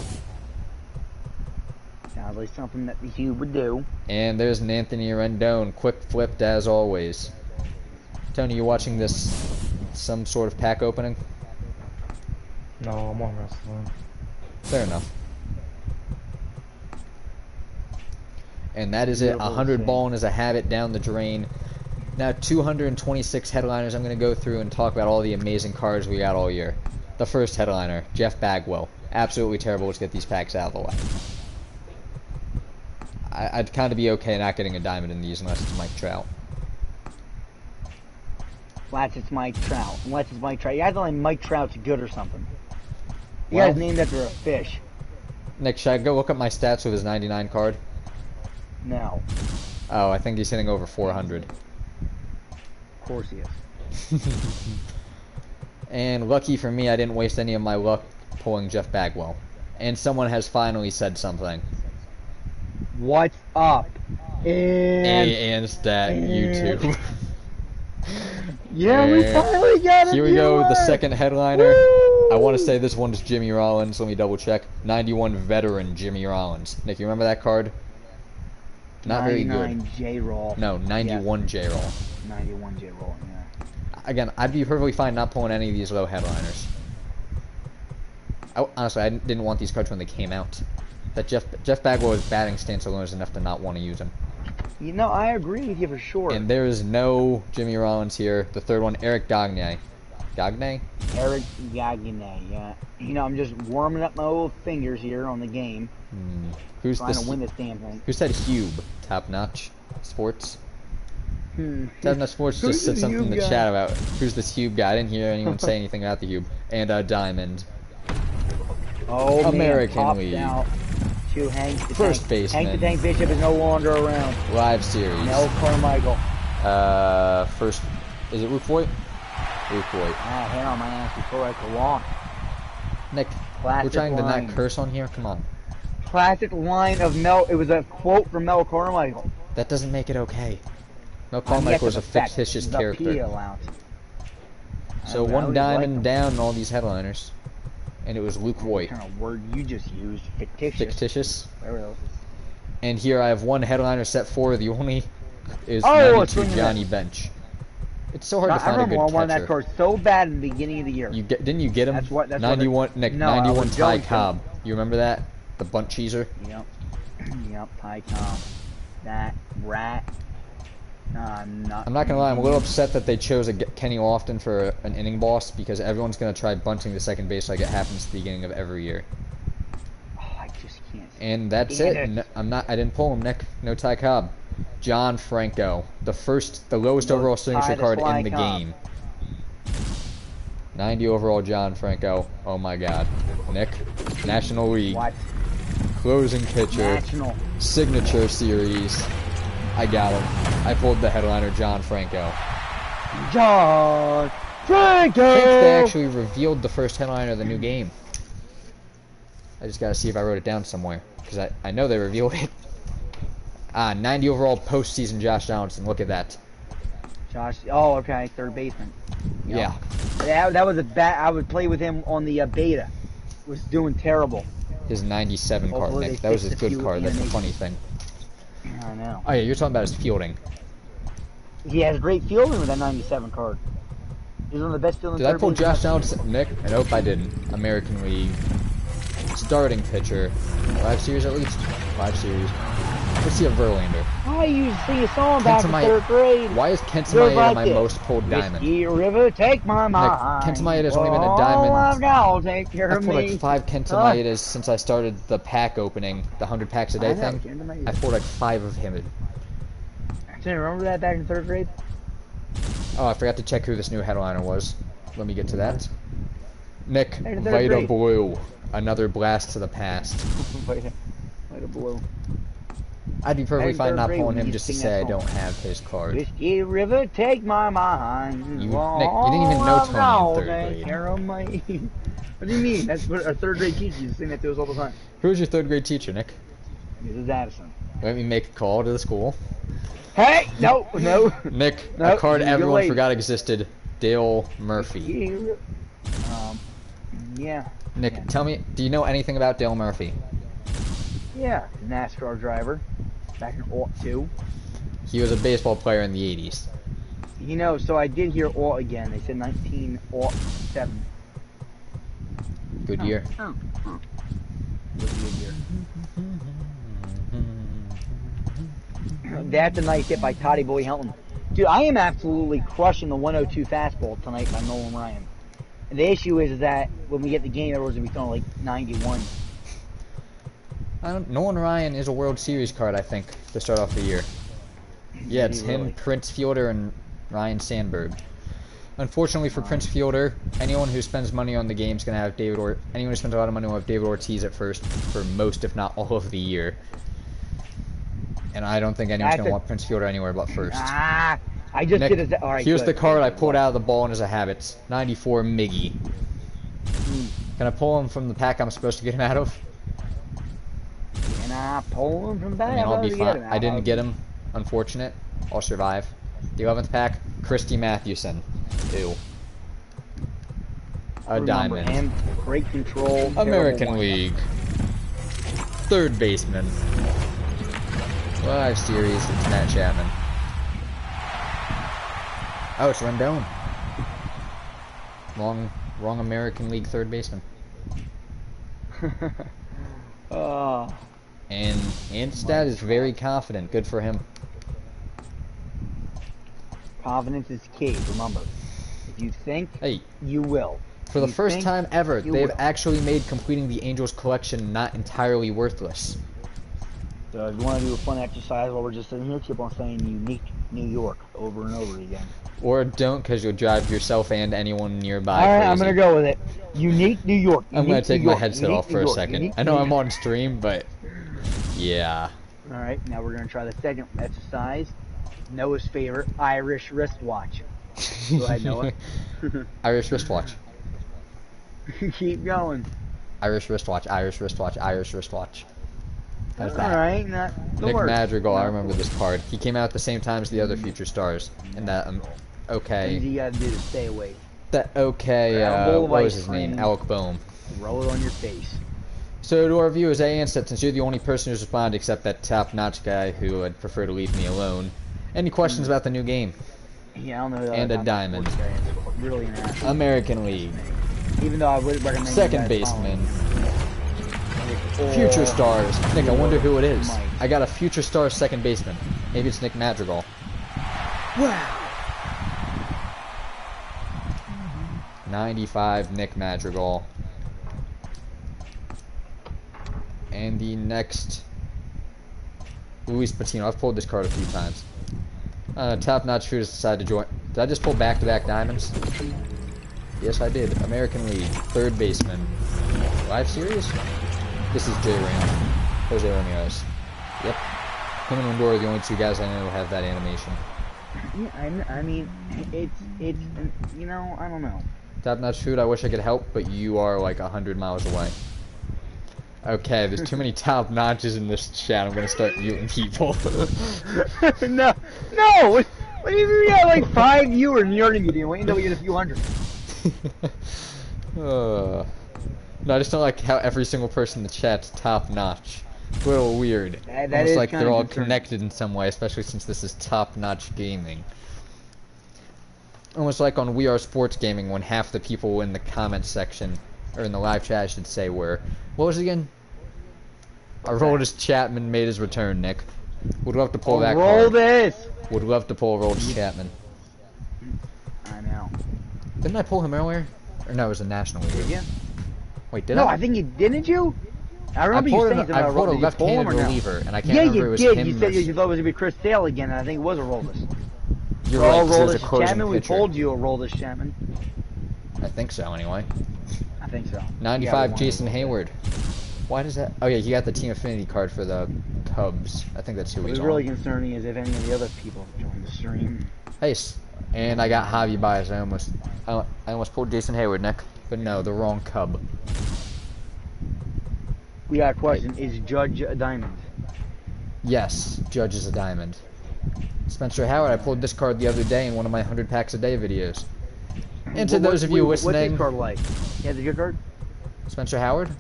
Sounds like something that you would do. And there's an Anthony Rendon, quick flipped as always. Tony, you watching this, some sort of pack opening? No, I'm on wrestling. Fair enough. And that is it. 100 balling is a habit down the drain. Now 226 headliners. I'm going to go through and talk about all the amazing cards we got all year. The first headliner, Jeff Bagwell. Absolutely terrible. Let's get these packs out of the way. I'd kind of be okay not getting a diamond in these unless it's Mike Trout. Unless it's Mike Trout. Unless it's Mike Trout. You guys don't think Mike Trout's good or something. You guys named after a fish. Nick, should I go look up my stats with his 99 card? No. Oh, I think he's hitting over 400. Of course he is. And lucky for me, I didn't waste any of my luck pulling Jeff Bagwell. And someone has finally said something. What's up? And stat YouTube. Yeah, we finally got it. Here we go, the second headliner. Woo! I want to say this one's Jimmy Rollins. Let me double check. 91 veteran Jimmy Rollins. Nick, you remember that card? Not very good. 99 J-Roll. No, 91 yes. J-Roll. 91 J-Roll, yeah. Again, I'd be perfectly fine not pulling any of these low headliners. Honestly, I didn't want these cards when they came out. That Jeff Bagwell's batting stance alone is enough to not want to use him. You know, I agree with you for sure. And there is no Jimmy Rollins here. The third one, Eric Gagne. Gagne? Eric Gagne, yeah. You know, I'm just warming up my old fingers here on the game. Who's trying to win this damn thing. Who said Hube? Top Notch Sports? Top Notch Sports just said something in the chat about who's this Hube guy. I didn't hear anyone say anything about the Hube. And Diamond. Oh, American League. Out to Hank the First baseman. Hank the Tank Bishop is no longer around. Live series. Mel Carmichael. First, is it Luke Voigt? Luke Voigt. Ah, hang on, my ass before I go on. Nick, Classic we're trying line. to not curse on here? Come on. Classic line of Mel. It was a quote from Mel Carmichael. That doesn't make it okay. Mel Carmichael was a fictitious character. So one diamond down in all these headliners. And it was Luke Voigt. What kind of word you just used? Fictitious. Fictitious. Else. And here I have one headliner set 4. The only is 92 Johnny Bench. It's so hard to find a good catcher. I remember I wanted that card so bad in the beginning of the year. Didn't you get him? That's 91, Nick, no, 91 Ty Cobb. You remember that? The bunt cheeser? Yep. Yep, Ty Cobb. That rat. I'm not gonna lie, I'm a little upset that they chose Kenny Lofton for an inning boss because everyone's gonna try bunting to second base like it happens at the beginning of every year. Oh, I just can't. And that's it. No, I didn't pull him, Nick. No Ty Cobb. John Franco, the lowest overall signature card in the game. 90 overall John Franco. Oh my God, Nick. National League. What? Closing pitcher. National. Signature series. I got him. I pulled the headliner, John Franco. John Franco! I think they actually revealed the first headliner of the new game. I just gotta see if I wrote it down somewhere. Because I know they revealed it. 90 overall postseason Josh Donaldson. Look at that. Josh, oh, okay, third baseman. Yep. Yeah. That was a bad, I would play with him on the beta. Was doing terrible. His 97 card, Nick. That was his good card. That's the funny thing. I know. Oh yeah, you're talking about his fielding. He has great fielding with that 97 card. He's one of the best fielding. Did I pull Josh Donaldson, Nick? I hope I didn't. American League. Starting pitcher. 5 series at least? 5 series. Let's see a Verlander. I used to sing a song back in 3rd grade. Why is Kent Maeda my most pulled diamond? Whiskey River, take my mind. Kent Maeda's only been a diamond. I've got, take care of I've pulled like 5 Kent Maedas since I started the pack opening, the 100 packs a day thing. I pulled like 5 of him. Do you remember that back in 3rd grade? Oh, I forgot to check who this new headliner was. Let me get to that. Nick, Vita Blue. Another blast to the past. Vita Blue. I'd be perfectly fine not pulling him just to say I don't have his card. Whiskey River, take my mind. Nick, you didn't even know Tony in 3rd grade. What do you mean? That's what our 3rd grade teacher used to sing that to us all the time. Who was your 3rd grade teacher, Nick? Mrs. Addison. Let me make a call to the school. Hey! No! Nick, a card everyone forgot existed. Dale Murphy. Yeah. Nick, tell me, do you know anything about Dale Murphy? Yeah, NASCAR driver. Back in 2002. He was a baseball player in the 80s. You know, so I did hear "all" again. They said 1907. Good year. Good year. That's a nice hit by Toddy Boy Helton. Dude, I am absolutely crushing the 102 fastball tonight by Nolan Ryan. And the issue is that when we get the game, everyone's going to be throwing like 91. Nolan Ryan is a World Series card, I think, to start off the year. Yeah, it's him, Prince Fielder, and Ryan Sandberg. Unfortunately for Prince Fielder, anyone who spends money on the game is going to have anyone who spends a lot of money will have David Ortiz at first for most, if not all of the year. And I don't think anyone's going to want Prince Fielder anywhere but first. I just Nick, did it. All right, here's the card I pulled out of the ball and as a habit. 94 Miggy. Can I pull him from the pack I'm supposed to get him out of? Can I pull him from the pack? I mean, I'll be fine. I didn't get him. Unfortunate. I'll survive. The 11th pack, Christy Matthews. Ew. A diamond. And great control. American League. 3rd baseman. 5 series, it's Matt Chapman. Oh, it's Rendon. Wrong American League 3rd baseman. And Anstad is very confident. Good for him. Confidence is key. Remember, if you think, hey, you will. For the first time ever, they've actually made completing the Angels collection not entirely worthless. So if you want to do a fun exercise while we're just sitting here, keep on saying unique New York over and over again. Or don't, because you'll drive yourself and anyone nearby crazy. Alright, I'm going to go with it. Unique New York. I'm going to take my headset off for a second. I know I'm on stream, but yeah. Alright, now we're going to try the second exercise. Noah's favorite, Irish wristwatch. Go ahead, Noah. Irish wristwatch. Keep going. Irish wristwatch, Irish wristwatch, Irish wristwatch. How's that? Alright, Nick Madrigal, I remember this card. He came out at the same time as the other future stars. And that, okay. What do you gotta do to stay awake? That, okay, what was his name? Alec Boehm. Roll it on your face. So to our viewers, Ansett, since you're the only person who's responded except that top-notch guy who would prefer to leave me alone, any questions about the new game? Yeah, I don't know. And a diamond. Really American League. Even though I would recommend second baseman. Future stars. Nick, I wonder who it is. I got a future star second baseman. Maybe it's Nick Madrigal. Wow. 95 Nick Madrigal. And the next, Luis Patino. I've pulled this card a few times. Top-notch shooters decided to join. Did I just pull back-to-back diamonds? Yes, I did. American League, third baseman. Live series? This is J. Ram. Jose Ramirez. Yep. Him and Lindor are the only two guys I know who have that animation. Yeah, I mean, it's, you know, I don't know. Top-notch food, I wish I could help, but you are like 100 miles away. Okay, there's too many top notches in this chat. I'm gonna start muting people. No! What do you mean we got like 5 viewers and you're already muting? Wait until we get a few hundred. No, I just don't like how every single person in the chat's top notch. It's a little weird. Almost like they're all connected in some way, especially since this is top notch gaming. Almost like on We Are Sports Gaming when half the people in the comment section, or in the live chat I should say, were, what was it again? Aroldis Chapman made his return, Nick. Would love to pull that card. Aroldis! Would love to pull Aroldis Chapman. I know. Didn't I pull him earlier? Or no, it was a National League. Yeah. Wait, did I? No, I think you didn't you? I remember you saying something I pulled a about left-handed reliever, and I can't remember it was him. Yeah, you did. You said you thought it was going to be Chris Sale again, and I think it was Aroldis. You're right, because it was a Aroldis closing Chapman, we pitcher. pulled you Aroldis Chapman. I think so, anyway. I think so. 95 Jason Hayward. Why does that? Oh yeah, you got the Team Affinity card for the Cubs. I think that's who he's on. What's really concerning is if any of the other people join the stream. Hey, and I got Javi Baez. I almost pulled Jason Hayward, Nick. But no, the wrong Cub. We got a question. Is Judge a diamond? Yes, Judge is a diamond. Spencer Howard, I pulled this card the other day in one of my 100 packs a day videos. And to those of you listening... What's this card like? Yeah, the good card? Spencer Howard?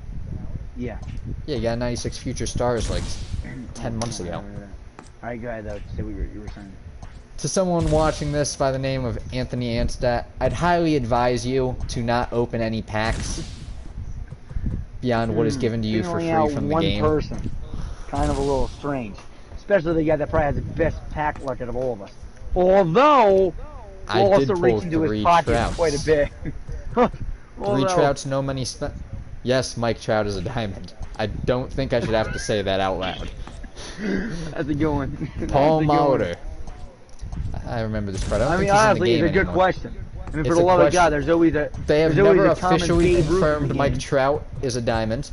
Yeah. Yeah, you got 96 future stars like 10 months ago. Alright, go ahead though. Say what you were saying. To someone watching this by the name of Anthony Anstat, I'd highly advise you to not open any packs beyond what is given to you for free from the game. One person. Kind of a little strange. Especially the guy that probably has the best pack record of all of us. Although, we'll also reach into his pocket quite a bit. 3 Trouts, no money spent. Yes, Mike Trout is a diamond. I don't think I should have to say that out loud. That's a good one. Paul Maurer. I remember this card. I mean, honestly, it's a good question. I mean, for the love of God, there's always a... They have never officially confirmed Mike Trout is a diamond.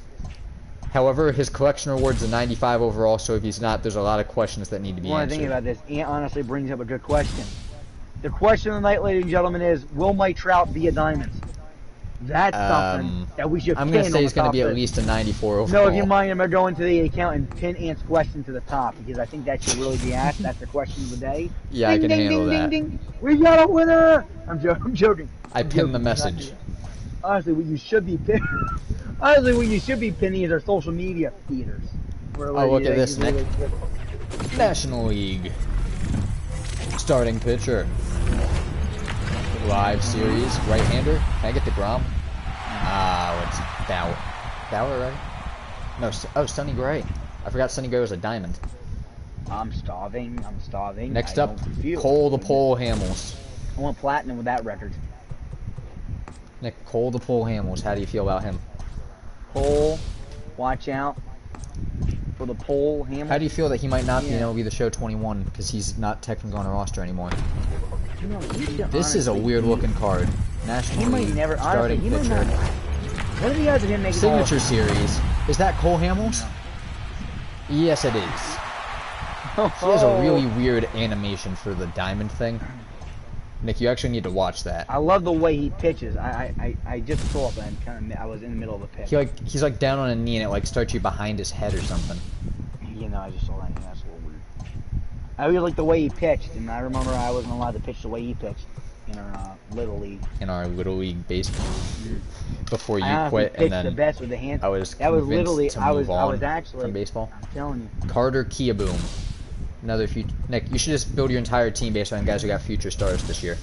However, his collection reward's a 95 overall, so if he's not, there's a lot of questions that need to be answered. When I think about this, Ant honestly brings up a good question. The question of the night, ladies and gentlemen, is, will Mike Trout be a diamond? That's something that we should pin. I'm going to say he's going to be at least a 94 overall. No, if you mind, I'm going to go into the account and pin Ant's question to the top, because I think that should really be asked. That's the question of the day. Yeah, I can handle that. Ding, ding. We got a winner! I'm joking. I pinned the message. Honestly, what you should be pinning... Honestly, what you should be pinning is our social media feeders. Oh, look at this, Nick. National League. Starting pitcher. Live series. Right-hander. Can I get the Grom? It's about. Bauer, right? No, oh, Sonny Gray. I forgot Sonny Gray was a diamond. I'm starving. Next up, Cole the Pole Hamels. I want platinum with that record. Nick, Cole the Pole Hamels. How do you feel about him? Cole, watch out for the Pole Hamels. How do you feel that he might not be in MLB The Show 21 because he's not technically on a roster anymore? You know, This is a weird looking card. National League starting pitcher. What are the odds of him making Signature Series. Is that Cole Hamels? Yes, it is. He has a really weird animation for the diamond thing. Nick, you actually need to watch that. I love the way he pitches. I just saw it, and I was in the middle of a pitch. He's like down on a knee and it like starts you behind his head or something. You know, I just saw that. And that's a little weird. I really like the way he pitched, and I remember I wasn't allowed to pitch the way he pitched in our Little League. In our Little League baseball. Before you I quit, and then the best with the hands. I was that was convinced literally to I move on was actually from baseball. I'm telling you. Carter Kiaboom. Another future. Nick, you should just build your entire team based on guys who got future stars this year.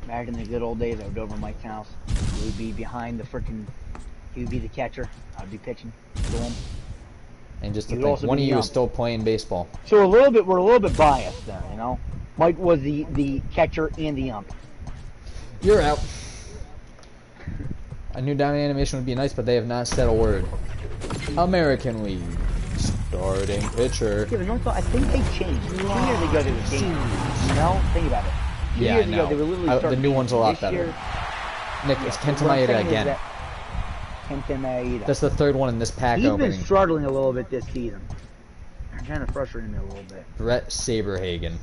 Back in the good old days, I would go over to Mike's house. He would be behind the freaking. He would be the catcher. I'd be pitching to him. And just to think, one of you is still playing baseball. So we're a little bit biased there, you know. Mike was the catcher and the ump. You're out. A new diamond animation would be nice, but they have not said a word. American League starting pitcher. Yeah, but no, I think they changed. 2 years ago they were changing. You know, think about it. 2 Yeah, years I know. ago they were literally The new one's a lot this better. year, Nick, it's Kenta Maeda again. Kenta Maeda. That's the third one in this pack He's opening. been struggling a little bit this season. I'm kind of frustrating me a little bit. Brett Saberhagen.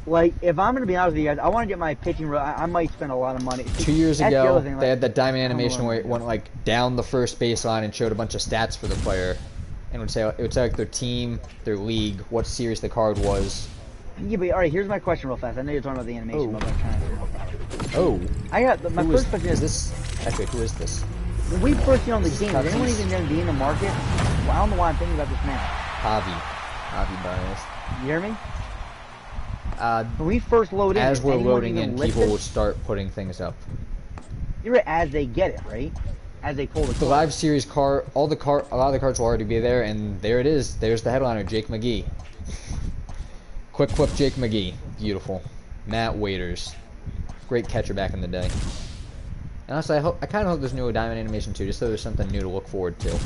Like, if I'm going to be honest with you guys, I want to get my pitching. I might spend a lot of money. 2 years ago, thing, like, they had that diamond animation where it went like down the first baseline and showed a bunch of stats for the player, and it would say like their team, their league, what series the card was. Yeah, but all right. Here's my question, real fast. I know you're talking about the animation, but I'm trying to figure out. Oh. I got my first question is this. Actually, who is this? When we first get on the game, did anyone even know be in the market? Well, I don't know why I'm thinking about this now. Javi Barnes. You hear me? When we first load in, as we're loading in, people will start putting things up. You're right, as they get it, right? As they pull the card. live series card, a lot of the cards will already be there, and there it is. There's the headliner, Jake McGee. Quick whip, Jake McGee. Beautiful. Matt Waiters. Great catcher back in the day. And honestly, I kind of hope there's new diamond animation too, just so there's something new to look forward to.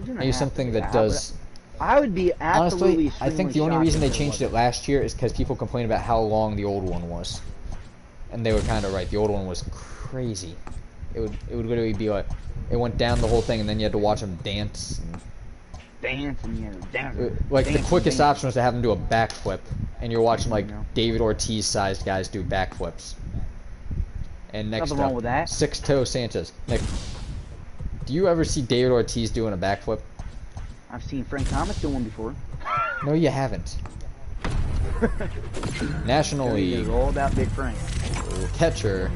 Maybe something that does. I would be absolutely. Honestly, I think the only reason they changed it last year is because people complained about how long the old one was, and they were kind of right. The old one was crazy. It would literally be like it went down the whole thing, and then you had to watch them dance. Like the quickest option was to have them do a backflip, and you're watching like David Ortiz-sized guys do backflips. And next Nothing wrong with that. Six-toe Sanchez. Nick, do you ever see David Ortiz doing a backflip? I've seen Frank Thomas do one before. No, you haven't. National League. It's all about Big Frank. Catcher.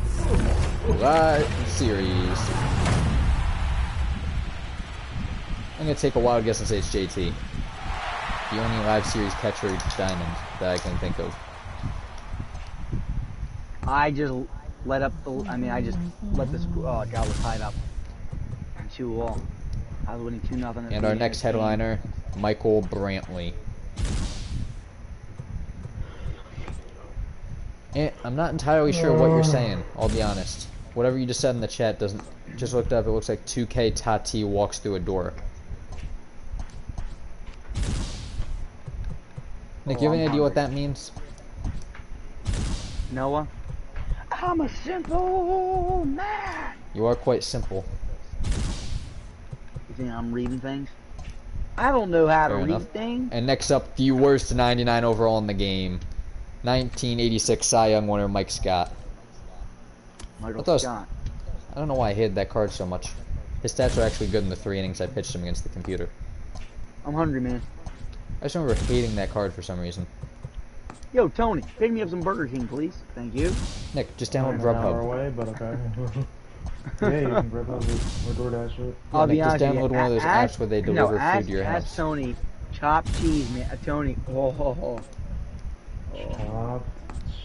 Live series. I'm going to take a wild guess and say it's JT. The only live series catcher diamond that I can think of. I just let up the. I just let this. Oh, God, was tied up. 2-2. I was winning 2-0. And our next headliner, Michael Brantley. And I'm not entirely sure what you're saying, I'll be honest. Whatever you just said in the chat doesn't. Just looked up, it looks like 2K Tati walks through a door. Nick, you have any idea what that means? Noah? I'm a simple man! You are quite simple. You think I'm reading things? I don't know how to read things. And next up, the worst 99 overall in the game. 1986 Cy Young winner, Mike Scott. Michael Scott. I don't know why I hated that card so much. His stats are actually good in the 3 innings I pitched him against the computer. I'm hungry, man. I just remember hating that card for some reason. Yo, Tony, pick me up some Burger King, please. Thank you. Nick, just download Grubhub. Grubhub. Away, but okay. Yeah, you can Grubhub or DoorDash it. I'll be honest just download one of those apps where they deliver food to your house. Ask Tony, chopped cheese, man. Tony,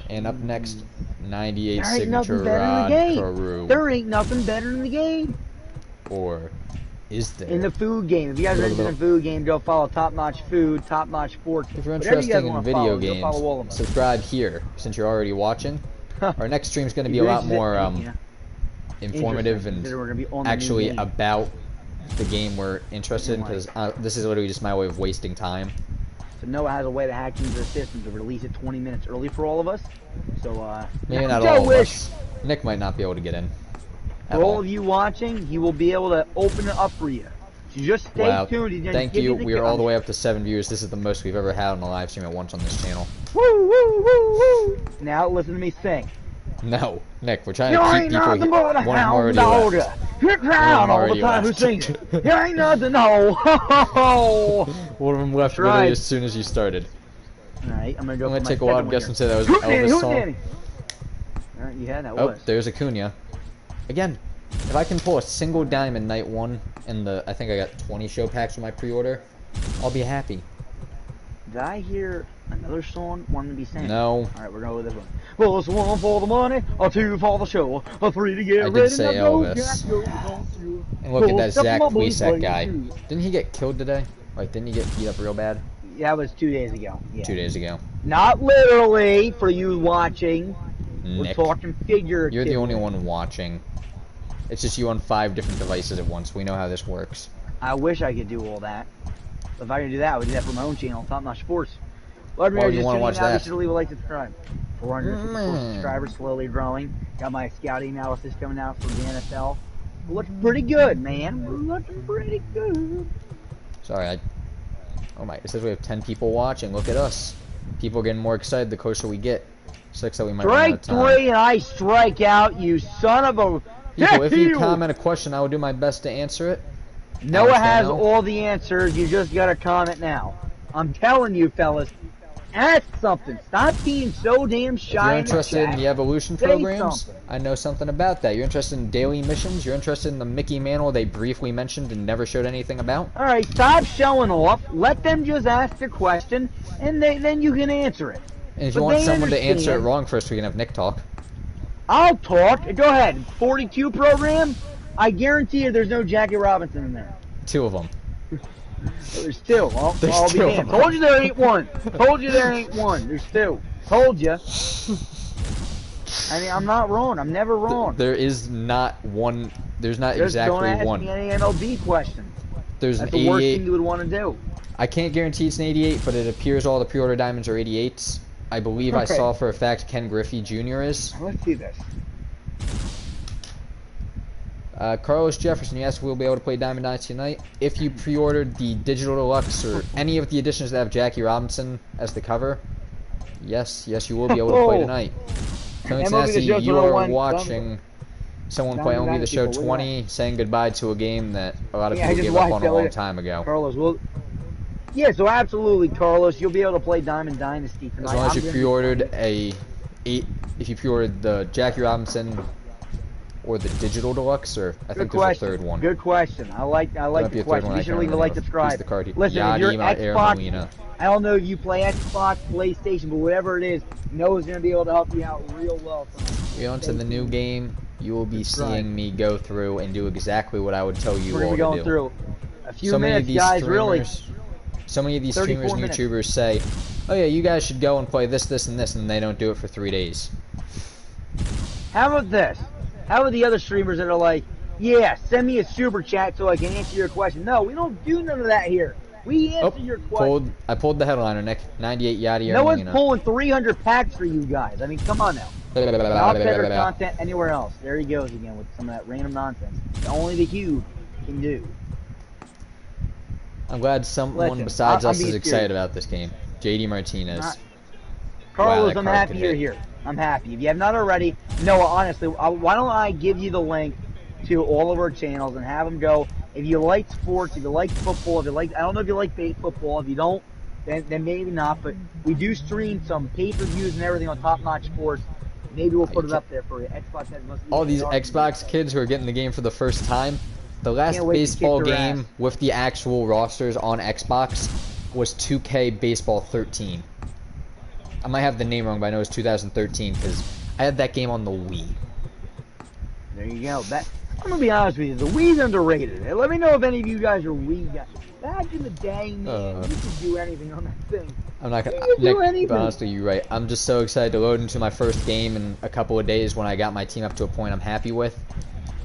And up next, 98 signature Rod Carew. There ain't nothing better in the game. or is there? In the food game. If you guys are interested in food game, go follow Top Notch Food, Top Notch Sports. If you're interested in video games, subscribe here since you're already watching. Our next stream is going to be a lot more informative and actually about the game we're interested in, because this is literally just my way of wasting time. So Noah has a way to hack into the system to release it 20 minutes early for all of us. So maybe not all of us. Nick might not be able to get in. For all of you watching, he will be able to open it up for you. So just stay tuned. Thank you. We are all the way up to 7 viewers. This is the most we've ever had on a live stream at once on this channel. Woo, woo, woo, woo. Now listen to me sing. No, Nick, we're trying to keep people here. One of them already left. You're crowd all the time who sings. You ain't nothing, no. One of them left literally as soon as you started. Alright, I'm gonna take a while. I'm guessing that was Elvis song. Alright, yeah, that was. Oh, there's Acuna. Again, if I can pull a single diamond night 1 in the, I think I got 20 show packs with my pre-order, I'll be happy. Did I hear another song wanting to be sang? No. Alright, we're going with this one. Well, it's 1 for the money, a 2 for the show, a 3 to get ready. I did say Elvis. And look at that Zach Plesac guy. Didn't he get killed today? Like, didn't he get beat up real bad? Yeah, that was 2 days ago. Yeah. 2 days ago. Not literally, for you watching. Nick, we're talking figuratively. You're the only one watching. It's just you on 5 different devices at once. We know how this works. I wish I could do all that. If I could do that, I would do that for my own channel, Top Notch Sports. Well, if you want to watch that, you should leave a like, subscribe. 454 subscribers, slowly growing. Got my scouting analysis coming out for the NFL. We're looking pretty good, man. We're looking pretty good. Sorry, oh my, it says we have 10 people watching. Look at us. People are getting more excited the closer we get. Sucks that we might run out of time. Strike 3 and I strike out, you son of a... People, if you comment a question, I will do my best to answer it. Noah has all the answers. You just got to comment now. I'm telling you, fellas. Ask something. Stop being so damn shy. If you're interested in the evolution programs, I know something about that. You're interested in daily missions? You're interested in the Mickey Mantle they briefly mentioned and never showed anything about? Alright, stop showing off. Let them just ask the question, and then you can answer it. And if you want someone to answer it wrong first, we can have Nick talk. I'll talk. Go ahead. 42 program? I guarantee you there's no Jackie Robinson in there. 2 of them. There's 2. I'll be damned. Told you there ain't 1. Told you there ain't 1. There's 2. Told you. I mean, I'm not wrong. I'm never wrong. There is not one. There's not exactly don't ask one. Me any MLB question. There's That's an 88. The worst thing you would want to do. I can't guarantee it's an 88, but it appears all the pre-order diamonds are 88s. I believe I saw for a fact Ken Griffey Jr. is. Let's see this. Carlos Jefferson, yes, we'll be able to play Diamond Dynasty tonight. If you pre-ordered the Digital Deluxe or any of the editions that have Jackie Robinson as the cover, yes, you will be able to play tonight. Tony Tanassi, you are watching someone play MLB The Show 20, saying goodbye to a game that a lot of people gave up on a long time ago. Carlos, well, yeah, so absolutely, Carlos, you'll be able to play Diamond Dynasty tonight. As long as you pre-ordered if you pre-ordered the Jackie Robinson or the Digital Deluxe, or I think there's a 3rd one. Good question. I like the question. You should leave a like, subscribe. Listen, if you're Xbox, I don't know if you play Xbox, PlayStation, but whatever it is, Noah's going to be able to help you out real well tonight. We're on to the new game. You will be seeing me go through and do exactly what I would tell you all to do. We're going to be going through a few minutes, guys, really. So many of these streamers and YouTubers say, oh yeah, you guys should go and play this, this, and this, and they don't do it for 3 days. How about this? How about the other streamers that are like, yeah, send me a super chat so I can answer your question? No, we don't do none of that here. We answer your question. I pulled the headliner, Nick. 98 Yachty. No one's pulling 300 packs for you guys. I mean, come on now. I'll better content anywhere else. There he goes again with some of that random nonsense. Only the Cube can do. I'm glad someone besides us is excited about this game. JD Martinez. Carlos, I'm happy you're here. I'm happy. If you have not already, Noah, honestly, why don't I give you the link to all of our channels and have them go. If you like sports, if you like football, if you like, I don't know if you like football. If you don't, then maybe not. But we do stream some pay-per-views and everything on Top Notch Sports. Maybe we'll put it up there for you. Xbox has all these Xbox kids who are getting the game for the first time. The last baseball game with the actual rosters on Xbox was 2K Baseball 13. I might have the name wrong, but I know it was 2013 because I had that game on the Wii. There you go. I'm gonna be honest with you. The Wii's underrated. Hey, let me know if any of you guys are Wii guys. Back in the day, man, you could do anything on that thing. I'm not gonna, Nick, but honestly, you're right. I'm just so excited to load into my first game in a couple of days when I got my team up to a point I'm happy with.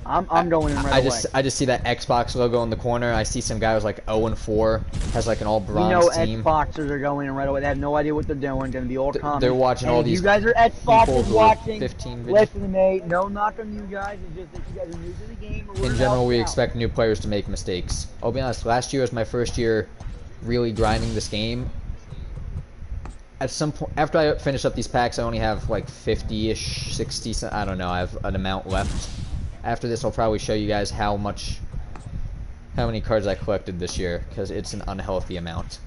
I'm going in right away. I just see that Xbox logo in the corner. I see some guy who's like 0-4, has like an all bronze team. You know Xboxers are going in right away. They have no idea what they're doing. Gonna be all comments. They're watching all these. You guys are Xboxers watching. 15 videos. Listen to me. No knock on you guys. It's just that you guys are new to the game. In general, we expect new players to make mistakes. I'll be honest. Last year was my first year really grinding this game. At some point, after I finish up these packs, I only have like 50-ish, 60. I don't know. I have an amount left. After this, I'll probably show you guys how many cards I collected this year, because it's an unhealthy amount.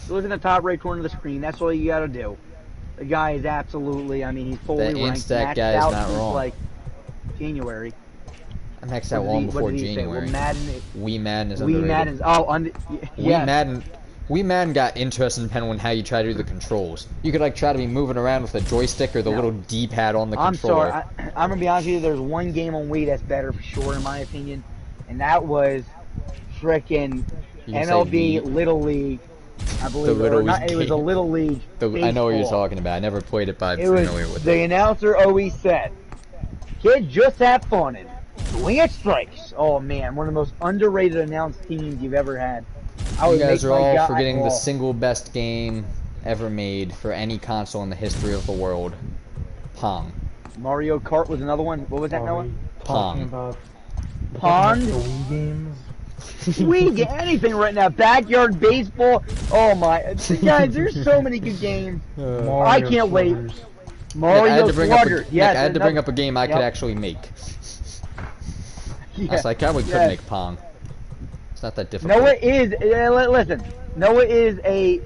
Look in the top right corner of the screen. That's all you gotta do. The guy is absolutely, I mean, he's fully ranked. That guy is not wrong. Like January. I maxed out long before January. Wii Madden is underrated. Wii Madden. Wii Madden got interesting depending on how you try to do the controls. You could like try to be moving around with a joystick or the little D-pad on the controller. I'm sorry. I'm gonna be honest with you. There's one game on Wii that's better for sure, in my opinion, and that was frickin' MLB Little League. I believe it was a Little League. I know what you're talking about. I never played it, but I'm familiar with it. The announcer always said, "Kids, just have fun and swing at strikes." Oh man, one of the most underrated announced teams you've ever had. You guys are all forgetting the single best game ever made for any console in the history of the world. Pong. Mario Kart was another one. What was that, Noah? Pong. Pong? Wii games? Wii, anything right now. Backyard baseball. Oh my. Guys, there's so many good games. I can't wait. Mario Sluggers. Yeah, I had to bring up a game I could actually make. I was like, I could make Pong. It's not that difficult. Noah is, listen, Noah is a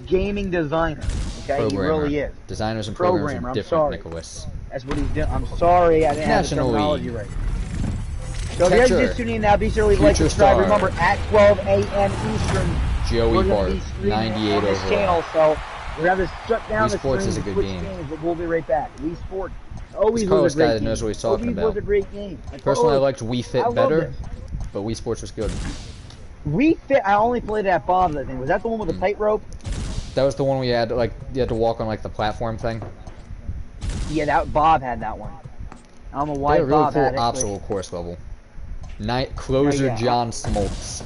gaming designer, okay? Programmer. He really is. Designers and programmers are different, Nicholas. That's what he's doing. I'm sorry I didn't have the terminology right. So if you're just tuning in now, be sure to leave a like, subscribe. Remember, at 12 a.m. Eastern, Joey Bart, 98 on this channel, so we're going to shut down the Sports is a good game. Games, but we'll be right back. Wii Sports always was a great game. Knows what he's talking about. Was a great game. Personally, I liked Wii Fit better, but Wii Sports was good. Wii Fit, I only played it at Bob's, I think. Was that the one with the tightrope? That was the one where you had to walk on like the platform thing. Yeah, Bob had that one. I don't know why Bob had it. Really cool obstacle course level. Closer John Smoltz.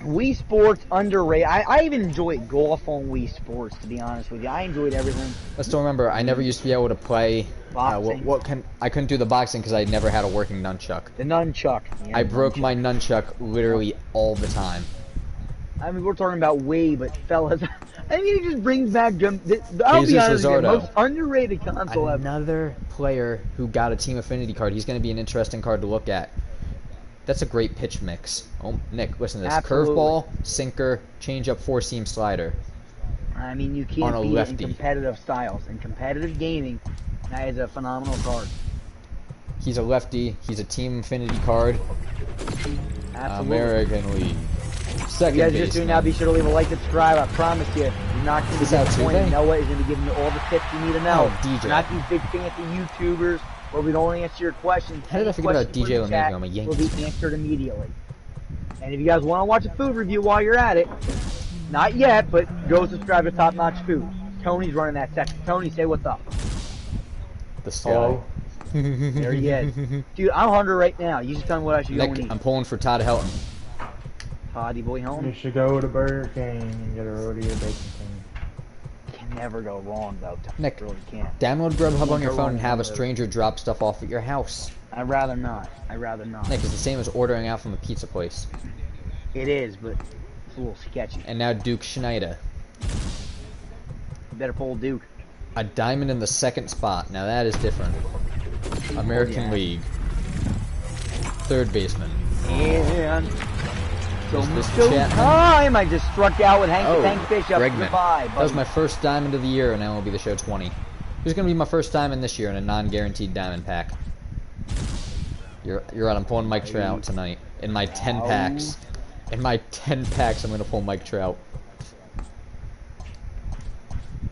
Wii Sports underrated. I even enjoyed golf on Wii Sports, to be honest with you. I enjoyed everything. I still remember I never used to be able to play boxing. I couldn't do the boxing because I never had a working nunchuck. The nunchuck. Yeah, I broke my nunchuck literally all the time. I mean, we're talking about Wii, but fellas, I mean, it just brings back. I'll be honest with you, most underrated console ever. Another player who got a Team Affinity card. He's going to be an interesting card to look at. That's a great pitch mix. Oh, Nick, listen to this. Curveball, sinker, changeup, four-seam slider. I mean, you can't beat it in competitive styles. In competitive gaming, that is a phenomenal card. He's a lefty. He's a Team Affinity card. Absolutely. American League. Second you guys just do now, be sure to leave a like, subscribe. I promise you, you're not going to be disappointed. Noah is going to be giving you all the tips you need to know. DJ. We're not these big fancy YouTubers where we don't answer your questions. How did I forget about DJ LeMahieu? I'm a Yankees will be answered immediately. And if you guys want to watch a food review while you're at it, not yet, but go subscribe to Top Notch Food. Tony's running that section. Tony, say what's up. The sky. There he is. Dude, I'm hungry right now. You just tell me what I should go and eat. I'm pulling for Todd Helton. Toddy boy home. You should go to Burger King and get a rodeo bacon king. Can never go wrong though. Nick, really can't. Download Grubhub on your phone and have a stranger drop stuff off at your house. I'd rather not. Nick, it's the same as ordering out from a pizza place. It is, but it's a little sketchy. And now Duke Schneider. You better pull Duke. A diamond in the second spot. Now that is different. American League. Third baseman. And so time I just struck out with Hank Fish up to 5. That was my first diamond of the year in MLB The Show 20. It was going to be my first diamond this year in a non-guaranteed diamond pack. You're right, I'm pulling Mike Trout tonight. In my 10 packs. In my 10 packs, I'm going to pull Mike Trout.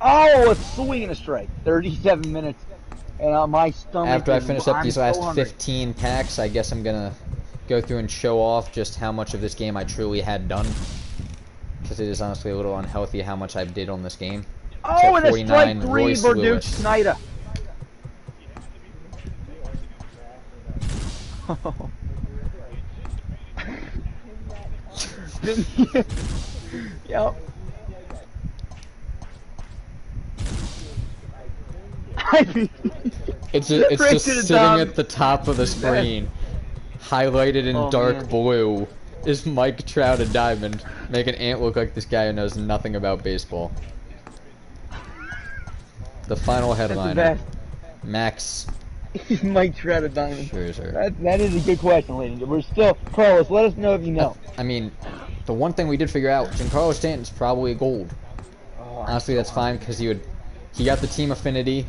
Oh, a swing and a strike. 37 minutes. And my stomach. After I finish up these last 15 packs, I guess I'm gonna go through and show off just how much of this game I truly had done. Because it is honestly a little unhealthy how much I did on this game. Oh, and a strike 3 for Duke Snyder. Yep. It's just sitting at the top of the screen, highlighted in dark blue, is Mike Trout a diamond, making Ant look like this guy who knows nothing about baseball. The final headliner, Max. Mike Trout a diamond. Scherzer. That is a good question, ladies. We're still, Carlos, let us know if you know. I mean, the one thing we did figure out, Giancarlo Stanton's probably a gold. Honestly, that's fine because he got the team affinity.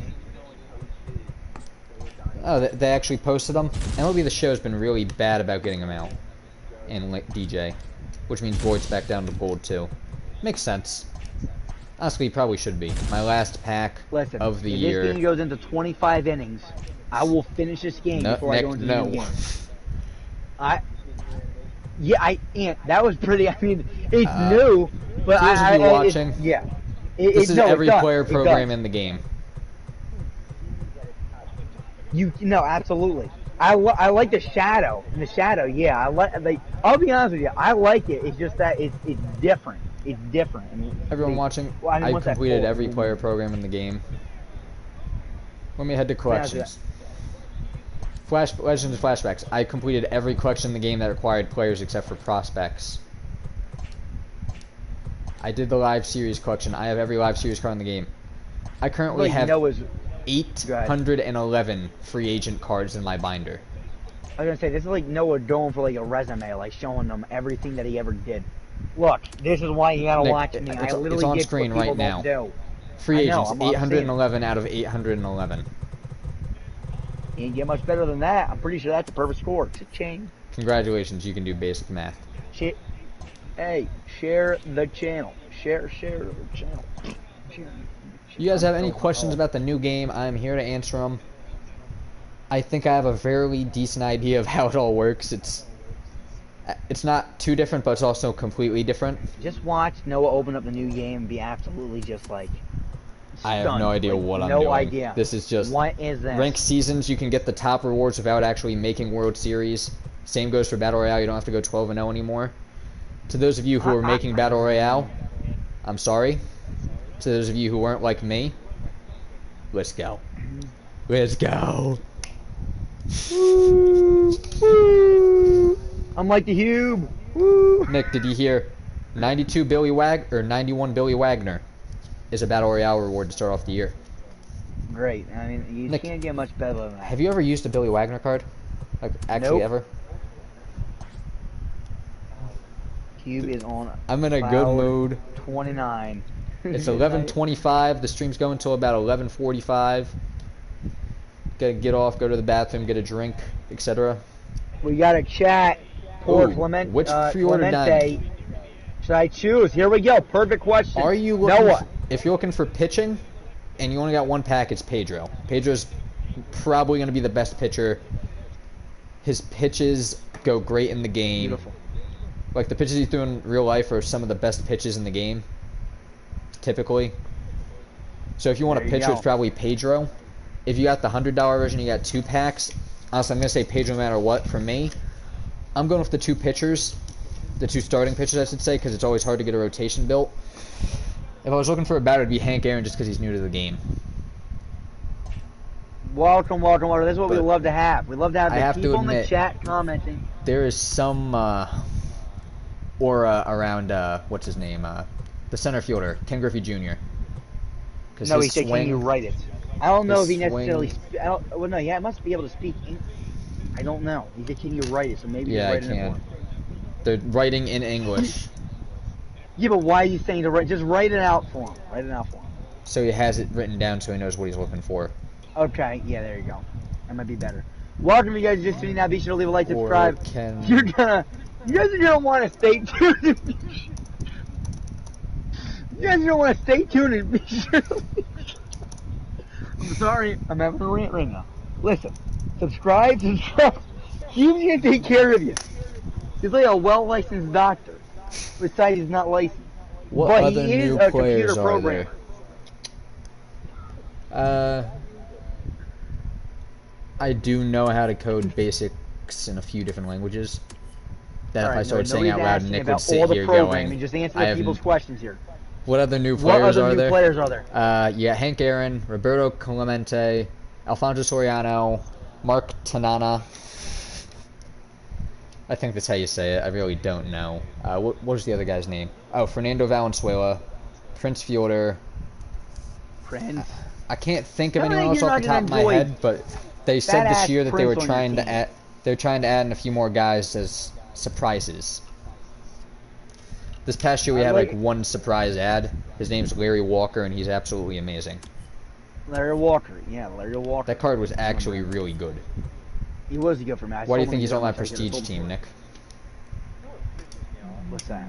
Oh, they actually posted them. MLB The Show has been really bad about getting them out. And DJ. Which means Boyd's back down to gold too. Makes sense. Honestly, he probably should be. My last pack of the year. If this game goes into 25 innings, I will finish this game before I go into the new game. That was pretty, I mean, it's new, but watching. This is every player program in the game. No, absolutely. I like the shadow. And the shadow, yeah. I'll be honest with you. I like it. It's just that it's different. It's different. I mean, everyone watching, I completed every player program in the game. Let me head to collections. Legends flashbacks. I completed every collection in the game that required players except for prospects. I did the live series collection. I have every live series card in the game. I currently have 811 free agent cards in my binder. I was gonna say, this is like Noah going for like a resume, like showing them everything that he ever did. Look, this is why you gotta watch me. It's on screen right now. Free agents, 811 out of 811. You ain't get much better than that. I'm pretty sure that's a perfect score. Cha-ching. Congratulations, you can do basic math. Hey, share the channel. Share the channel. You guys have any questions about the new game? I'm here to answer them. I think I have a fairly decent idea of how it all works. It's not too different, but it's also completely different. Just watch Noah open up the new game and be absolutely just like I have no idea what I'm doing. No idea. This is just what is this? Ranked seasons. You can get the top rewards without actually making World Series. Same goes for Battle Royale. You don't have to go 12-0 anymore. To those of you who are making Battle Royale, I'm sorry. To those of you who weren't like me, let's go. Let's go. I'm like the Hube. Nick, did you hear 91 Billy Wagner is a Battle Royale reward to start off the year? Great. I mean, you Nick, can't get much better than that. Have you ever used a Billy Wagner card? Like, actually ever? Cube is on. I'm in a good mood. 29. It's 11:25. The stream's going until about 11:45. Gotta get off, go to the bathroom, get a drink, etc. We got a chat. Poor Clement. Which pre-order done? Should I choose? Here we go. Perfect question. Are you looking? If you're looking for pitching, and you only got one pack, it's Pedro. Pedro's probably going to be the best pitcher. His pitches go great in the game. Beautiful. Like the pitches he threw in real life are some of the best pitches in the game. Typically. So if you want a pitcher, it's probably Pedro. If you got the $100 version, you got 2 packs. Honestly, I'm going to say Pedro no matter what. For me, I'm going with the 2 pitchers. The 2 starting pitchers, I should say, because it's always hard to get a rotation built. If I was looking for a batter, it'd be Hank Aaron just because he's new to the game. Welcome. This is what we love to have. We love to have the people in the chat commenting. There is some aura around, what's his name? The center fielder, Ken Griffey Jr. No, he said, can you write it? I don't know if he necessarily... well, no, yeah, I must be able to speak English. I don't know. He said, can you write it? So maybe yeah, write I can. They're writing in English. Yeah, but why are you saying to write? Just write it out for him. Write it out for him. So he has it written down so he knows what he's looking for. Okay, yeah, there you go. That might be better. Welcome, you guys just tuning in now. Be sure to leave a like, subscribe. You guys are gonna want to stay tuned. You guys are gonna want to stay tuned and be sure. sorry. I'm having a rant right now. Listen, subscribe. He's gonna take care of you. He's like a well-licensed doctor. Besides, he's not licensed. What but other he is new a players computer are programmer. there? I do know how to code basics in a few different languages. That if I started saying out loud, Nick would sit here going, just answer the people's questions here. What other new players are there? What other new players are there? Yeah, Hank Aaron, Roberto Clemente, Alfonso Soriano, Mark Tanana. I think that's how you say it. I really don't know. What was the other guy's name? Oh, Fernando Valenzuela, Prince Fielder. Prince. I can't think of anyone else off the top of my head, but they said this year that they were trying to add. They're trying to add in a few more guys as surprises. This past year we had like one surprise ad. His name's Larry Walker, and he's absolutely amazing. Larry Walker, yeah, Larry Walker. That card was actually really good. He was good for me. Why do you think he's on my prestige team, Nick? What's that?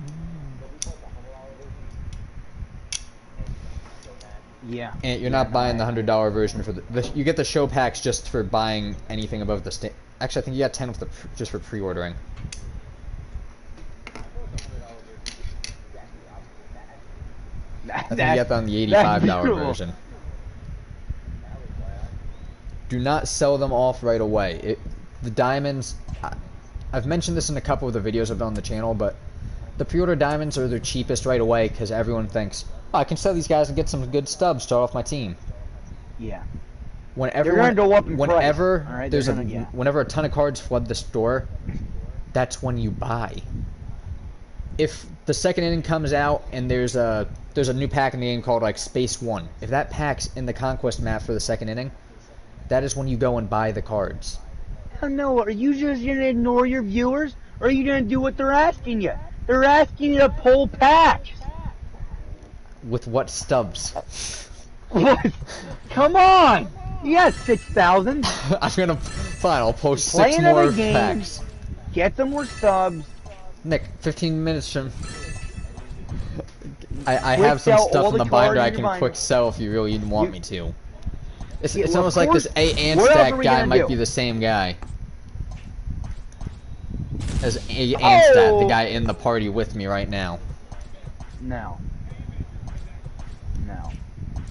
Yeah. And you're not buying the $100 version for the you get the show packs just for buying anything above the Actually, I think you got 10 with the just for pre-ordering. I think you got that on the $85 version. Do not sell them off right away. The diamonds, I've mentioned this in a couple of the videos I've done on the channel, but the pre-order diamonds are their cheapest right away because everyone thinks, oh, I can sell these guys and get some good stubs, start off my team. Yeah. Whenever a ton of cards flood the store, that's when you buy. If the second inning comes out and there's a new pack in the game called like Space 1, if that pack's in the Conquest map for the second inning, that is when you go and buy the cards. Hell no, are you just going to ignore your viewers? Or are you going to do what they're asking you? They're asking you to pull packs. With what stubs? What? Come on! You got 6,000. I'm going to... Fine, I'll post 6 more packs. Get some more stubs. Nick, 15 minutes from... I have some stuff in the binder I can quick sell if you really want me to. It's almost like this A and Stack guy might be the same guy as A and Stack, the guy in the party with me right now. No.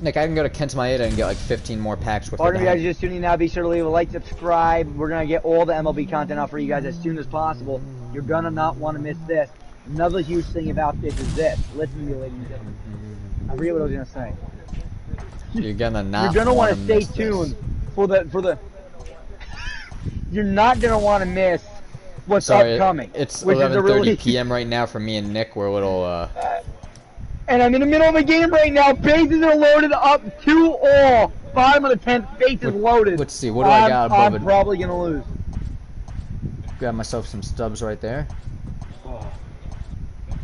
Nick, I can go to Kent Maeda and get like 15 more packs with it. All of you guys just tuning in now, be sure to leave a like, subscribe. We're going to get all the MLB content out for you guys as soon as possible. You're going to not want to miss this. Another huge thing about this is this. Listen to me, ladies and gentlemen. I forget what I was going to say. You're gonna want to stay tuned for the. You're not gonna want to miss what's upcoming. It's 11:30 p.m. right now for me and Nick. We're a little. And I'm in the middle of a game right now. Bases are loaded up 2-all. Bottom of the 10th, bases loaded. Let's see. What do I got above it? I'm probably gonna lose. Grab myself some stubs right there.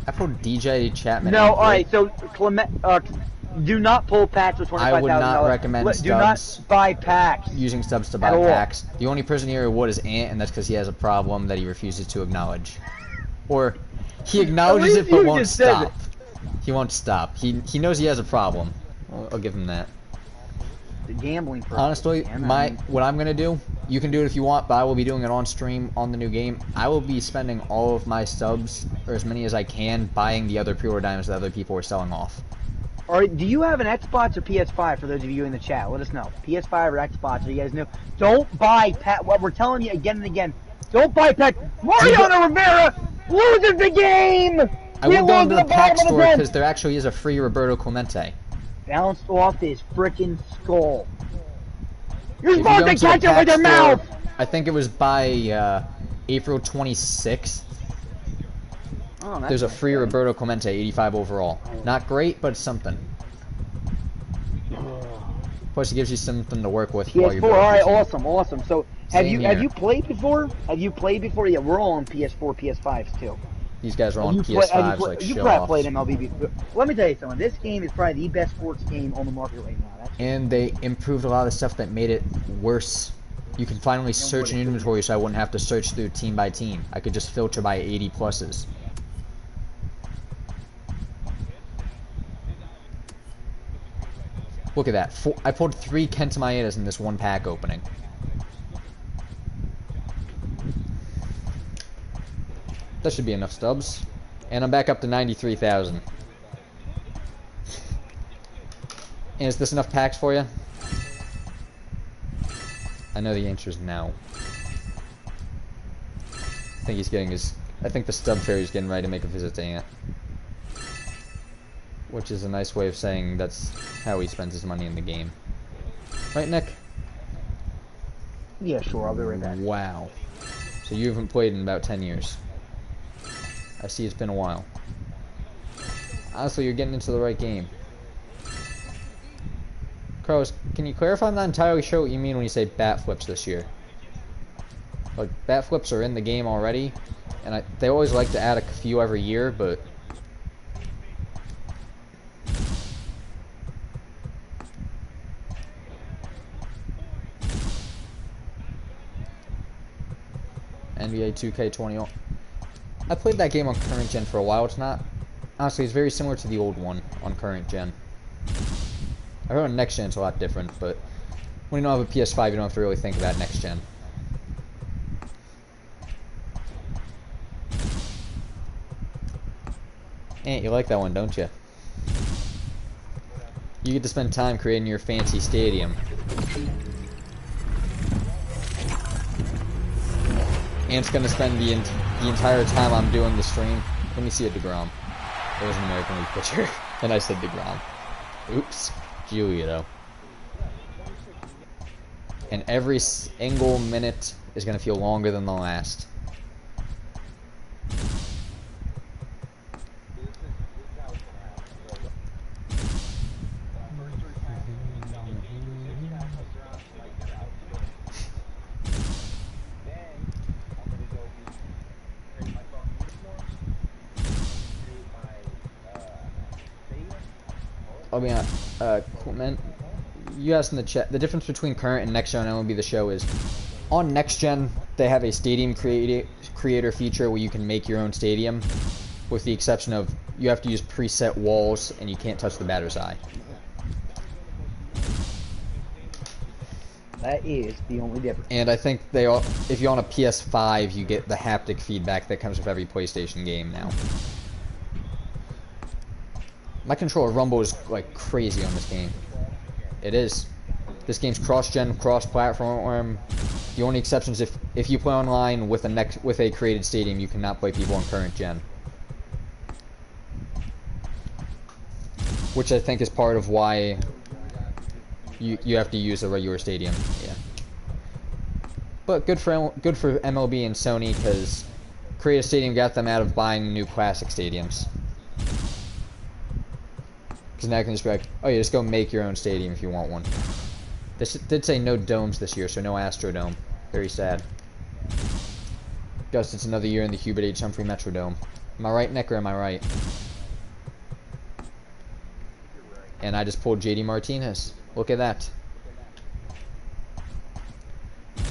I pulled DJ Chapman. No, all right. So do not pull packs with $25,000. I would not recommend stubs. Do not buy packs. Using stubs to buy packs. The only person here who would is Ant, and that's because he has a problem that he refuses to acknowledge. Or he acknowledges it but won't stop. He won't stop. He knows he has a problem. I'll give him that. The gambling problem. Honestly, what I'm gonna do, you can do it if you want, but I will be doing it on stream on the new game. I will be spending all of my stubs, or as many as I can, buying the other pre-order diamonds that other people are selling off. Alright, do you have an Xbox or PS5 for those of you in the chat? Let us know. PS5 or Xbox, so you guys know. Don't buy what we're telling you again and again. Don't buy pack. Mariano Rivera loses the game! I won't go into the pack store because there actually is a free Roberto Clemente. Bounced off his frickin' skull. You're supposed to catch it with your mouth! I think it was by April 26th. Oh, there's a free Roberto Clemente, 85 overall. Not great, but it's something. Plus, it gives you something to work with while you're PS4, alright, awesome. So, have you played before? Yeah, we're all on PS4, PS5s too. These guys are on PS5s, like show off. You probably played MLB before. Let me tell you something. This game is probably the best sports game on the market right now. And they improved a lot of stuff that made it worse. You can finally search an inventory, so I wouldn't have to search through team by team. I could just filter by 80 pluses. Look at that. I pulled 3 Kenta Maedas in this one pack opening. That should be enough stubs. And I'm back up to 93,000. And is this enough packs for you? I know the answer is no. I think he's getting his... I think the stub fairy's getting ready to make a visit to Ant. Which is a nice way of saying that's how he spends his money in the game. Right, Nick? Yeah, sure, I'll be right back. Wow. So you haven't played in about 10 years. I see it's been a while. Honestly, you're getting into the right game. Carlos, can you clarify? I'm not entirely sure what you mean when you say bat flips this year. Like, bat flips are in the game already, and they always like to add a few every year, but... NBA 2K20. I played that game on current gen for a while. It's not... Honestly, it's very similar to the old one on current gen. I heard on next gen it's a lot different, but when you don't have a PS5, you don't have to really think about next gen. Ant, you like that one, don't you? You get to spend time creating your fancy stadium. Ant's gonna spend the entire time I'm doing the stream. Let me see a DeGrom. It was an American League pitcher, and I said DeGrom. Oops, Julia though. And every single minute is gonna feel longer than the last. I'll be on, comment. You asked in the chat, the difference between current and next gen MLB The Show is, on next gen, they have a stadium creator feature where you can make your own stadium, with the exception of, you have to use preset walls, and you can't touch the batter's eye. That is the only difference. And I think they all, if you're on a PS5, you get the haptic feedback that comes with every PlayStation game now. My controller rumbles like crazy on this game. It is. This game's cross-gen, cross-platform. The only exception is if you play online with a created stadium, you cannot play people on current gen. Which I think is part of why you have to use a regular stadium. Yeah. But good for MLB and Sony, because creative stadium got them out of buying new classic stadiums. Because now I can just be like, oh yeah, just go make your own stadium if you want one. This did say no domes this year, so no Astrodome. Very sad. Guess it's another year in the Hubert H. Humphrey Metrodome. Am I right, Nick, or am I right? And I just pulled JD Martinez. Look at that.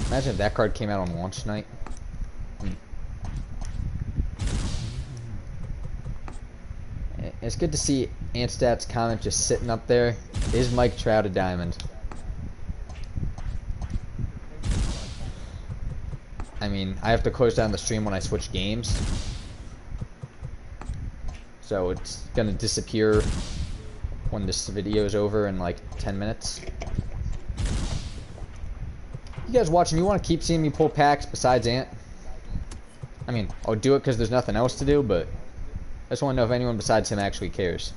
Imagine if that card came out on launch night. It's good to see Antstat's comment just sitting up there. Is Mike Trout a diamond? I mean, I have to close down the stream when I switch games. So it's gonna disappear when this video is over in like 10 minutes. You guys watching, you want to keep seeing me pull packs besides Ant? I mean, I'll do it because there's nothing else to do, but I just want to know if anyone besides him actually cares.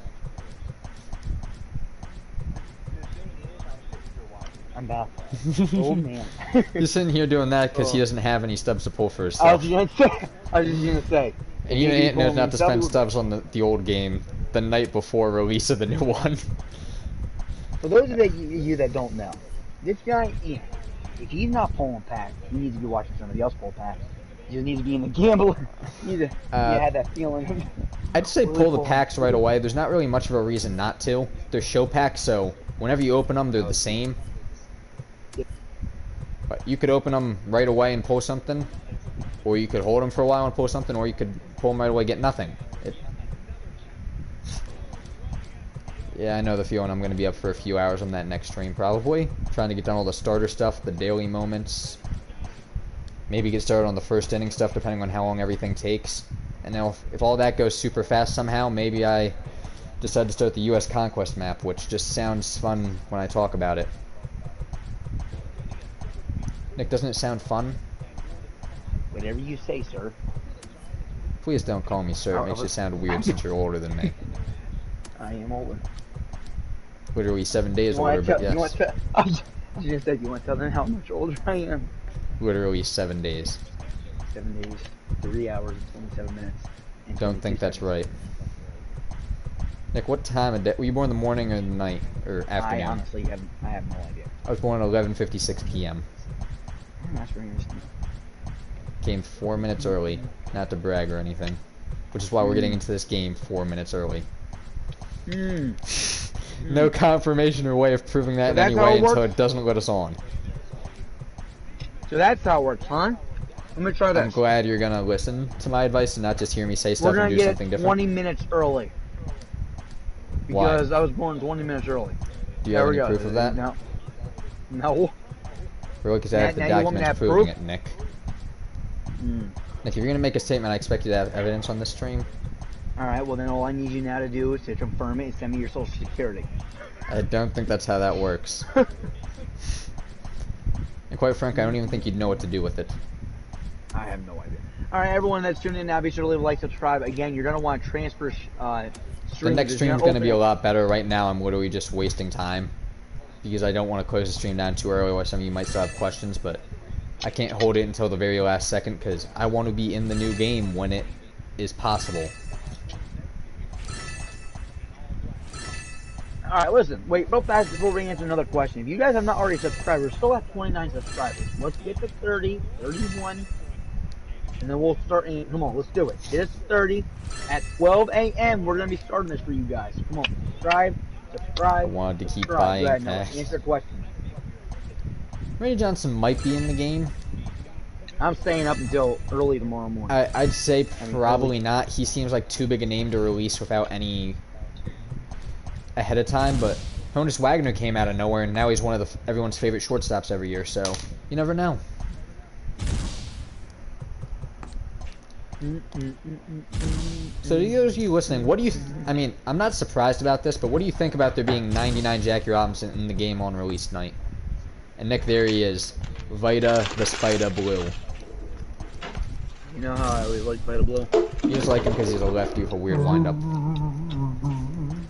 I'm back. Oh man. You're sitting here doing that because he doesn't have any stubs to pull for his stuff. I was just gonna say. And even Ant knows not to spend stubs on the old game the night before release of the new one. For those of you that don't know, this guy, if he's not pulling packs, he needs to be watching somebody else pull packs. You just need to be in the gambler. You had that feeling. I'd say pull the packs right away. There's not really much of a reason not to. They're show packs, so whenever you open them, they're the same. But you could open them right away and pull something, or you could hold them for a while and pull something, or you could pull them right away and get nothing. Yeah, I know the feeling. I'm going to be up for a few hours on that next stream, probably. Trying to get done all the starter stuff, the daily moments. Maybe get started on the first inning stuff, depending on how long everything takes. And now, if all that goes super fast somehow, maybe I decide to start the U.S. Conquest map, which just sounds fun when I talk about it. Nick, doesn't it sound fun? Whatever you say, sir. Please don't call me sir. It makes you sound weird since you're older than me. I am older. Literally 7 days older, but yes. You just said you want to tell them how much older I am. Literally 7 days. 7 days, 3 hours, and 27 minutes. And Don't think that's right. Nick, what time of day? Were you born in the morning or the night or afternoon? I honestly have no idea. I was born at 11:56 p.m. That's very interesting. Came 4 minutes early, not to brag or anything, which is why we're getting into this game 4 minutes early. No confirmation or way of proving that in any way until it doesn't let us on. So that's how it works, huh? I'm gonna try that. I'm glad you're gonna listen to my advice and not just hear me say stuff and do something different. We're gonna get 20 minutes early. Because I was born 20 minutes early. Do you have any proof of that? No. No. Really, because I have the documents proving it, Nick. Nick, if you're gonna make a statement, I expect you to have evidence on this stream. Alright, well then all I need you now to do is to confirm it and send me your social security. I don't think that's how that works. And quite frankly, I don't even think you'd know what to do with it. I have no idea. Alright, everyone that's tuning in now, be sure to leave a like, subscribe. Again, you're gonna want to transfer the next stream is going to be a lot better. Right now, I'm literally just wasting time because I don't want to close the stream down too early, or some of you might still have questions, but I can't hold it until the very last second because I want to be in the new game when it is possible. Alright, listen. Wait, real fast before we answer another question. If you guys have not already subscribed, we're still at 29 subscribers. Let's get to 30, 31, and then we'll start. Come on, let's do it. Get us to 30. At 12 a.m., we're going to be starting this for you guys. Come on, subscribe. I wanted to keep buying packs. Answer questions. Randy Johnson might be in the game. I'm staying up until early tomorrow morning. I'd say probably not. He seems like too big a name to release without any ahead of time, but Honus Wagner came out of nowhere, and now he's one of everyone's favorite shortstops every year, so you never know. So to those of you listening, what do you I mean, I'm not surprised about this, but what do you think about there being 99 Jackie Robinson in the game on release night? And Nick, there he is. Vita the Spider Blue. You know how I always like Vita Blue? You just like him because he's a lefty with a weird windup.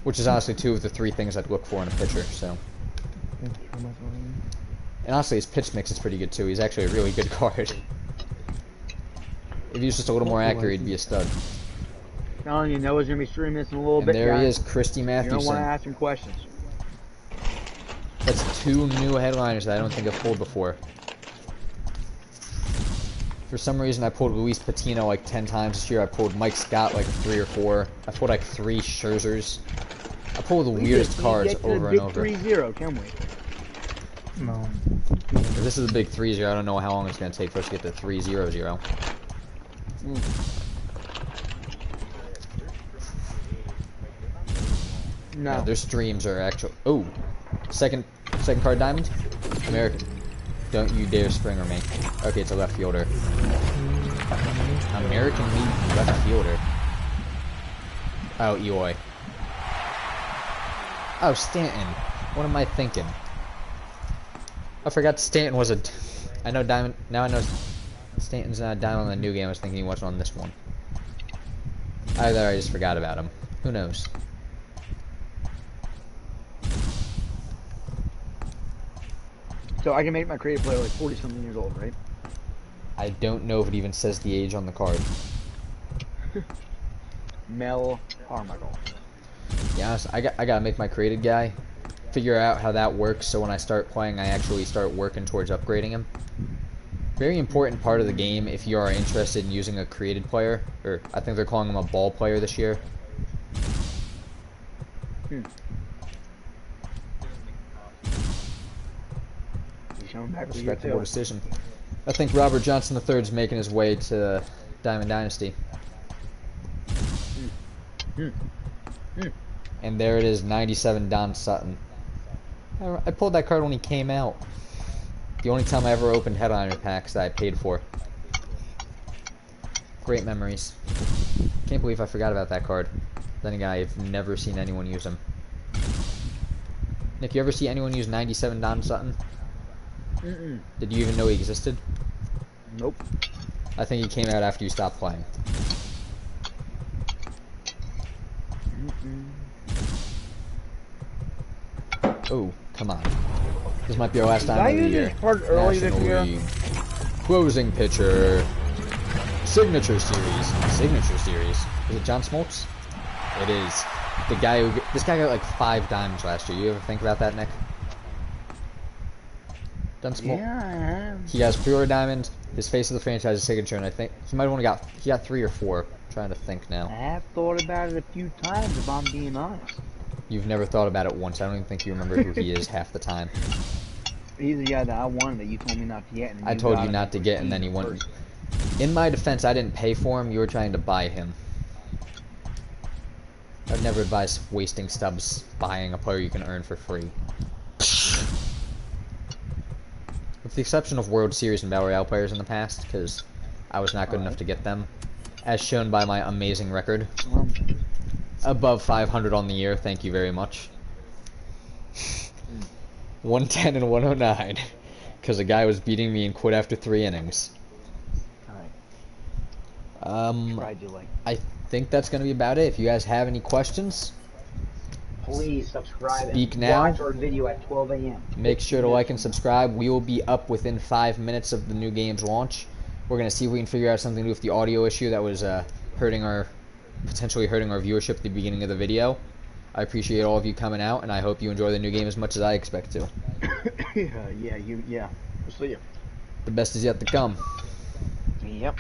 Which is honestly two of the three things I'd look for in a pitcher, so. And honestly, his pitch mix is pretty good too. He's actually a really good card. If he was just a little more accurate, he'd be a stud. Telling you, Noah's gonna be streaming this in a little bit. There he is, Christy Matthews. You don't want to ask him questions. That's two new headliners that I don't think I've pulled before. For some reason, I pulled Luis Patino like 10 times this year. I pulled Mike Scott like 3 or 4. I pulled like 3 Scherzers. I pulled the weirdest cards over and over. 3-0, can we? No. If this is a big 3-0, I don't know how long it's going to take for us to get to 3-0-0. No. Yeah, their streams are actual. Oh, second card diamond. American. Don't you dare Springer me. Okay, it's a left fielder. American League left fielder. Oh, Eloy. Oh, Stanton. What am I thinking? I forgot Stanton was a. I know diamond. Now I know Stanton's not a diamond on the new game. I was thinking he wasn't on this one. Either I just forgot about him. Who knows? So I can make my creative player like 40-something years old, right? I don't know if it even says the age on the card. Mel Carmichael. Yeah, honestly, I gotta make my created guy, figure out how that works, so when I start playing, I actually start working towards upgrading him. Very important part of the game if you are interested in using a created player, or I think they're calling him a ball player this year. Respectable decision. I think Robert Johnson III is making his way to Diamond Dynasty. And there it is, 97 Don Sutton. I pulled that card when he came out. The only time I ever opened headliner packs that I paid for. Great memories. Can't believe I forgot about that card. Then again, I've never seen anyone use him. Nick, you ever see anyone use 97 Don Sutton? Mm-mm. Did you even know he existed? Nope. I think he came out after you stopped playing. Oh, come on. This might be our last time of the year. National League. Closing pitcher. Signature Series. Signature Series. Is it John Smoltz? It is. The guy who... This guy got like 5 dimes last year. You ever think about that, Nick? John Smoltz? Yeah. He has pre-order diamond. His face of the franchise signature, and I think he might have only got... He got 3 or 4. I'm trying to think now. I have thought about it a few times, if I'm being honest. You've never thought about it once. I don't even think you remember who he is half the time. He's the guy that I wanted that you told me not to get. And I told you not to get, and then he went. In my defense, I didn't pay for him. You were trying to buy him. I'd never advise wasting stubs buying a player you can earn for free. With the exception of World Series and Battle Royale players in the past, because I was not good enough to get them. As shown by my amazing record. Above 500 on the year, thank you very much. 110 and 109. Because a guy was beating me and quit after 3 innings. I think that's going to be about it. If you guys have any questions, please subscribe. Speak now. Watch our video at 12 a.m. Make sure to like and subscribe. We will be up within 5 minutes of the new game's launch. We're going to see if we can figure out something to do with the audio issue that was potentially hurting our viewership at the beginning of the video. I appreciate all of you coming out, and I hope you enjoy the new game as much as I expect to. Yeah. We'll see you. The best is yet to come. Yep.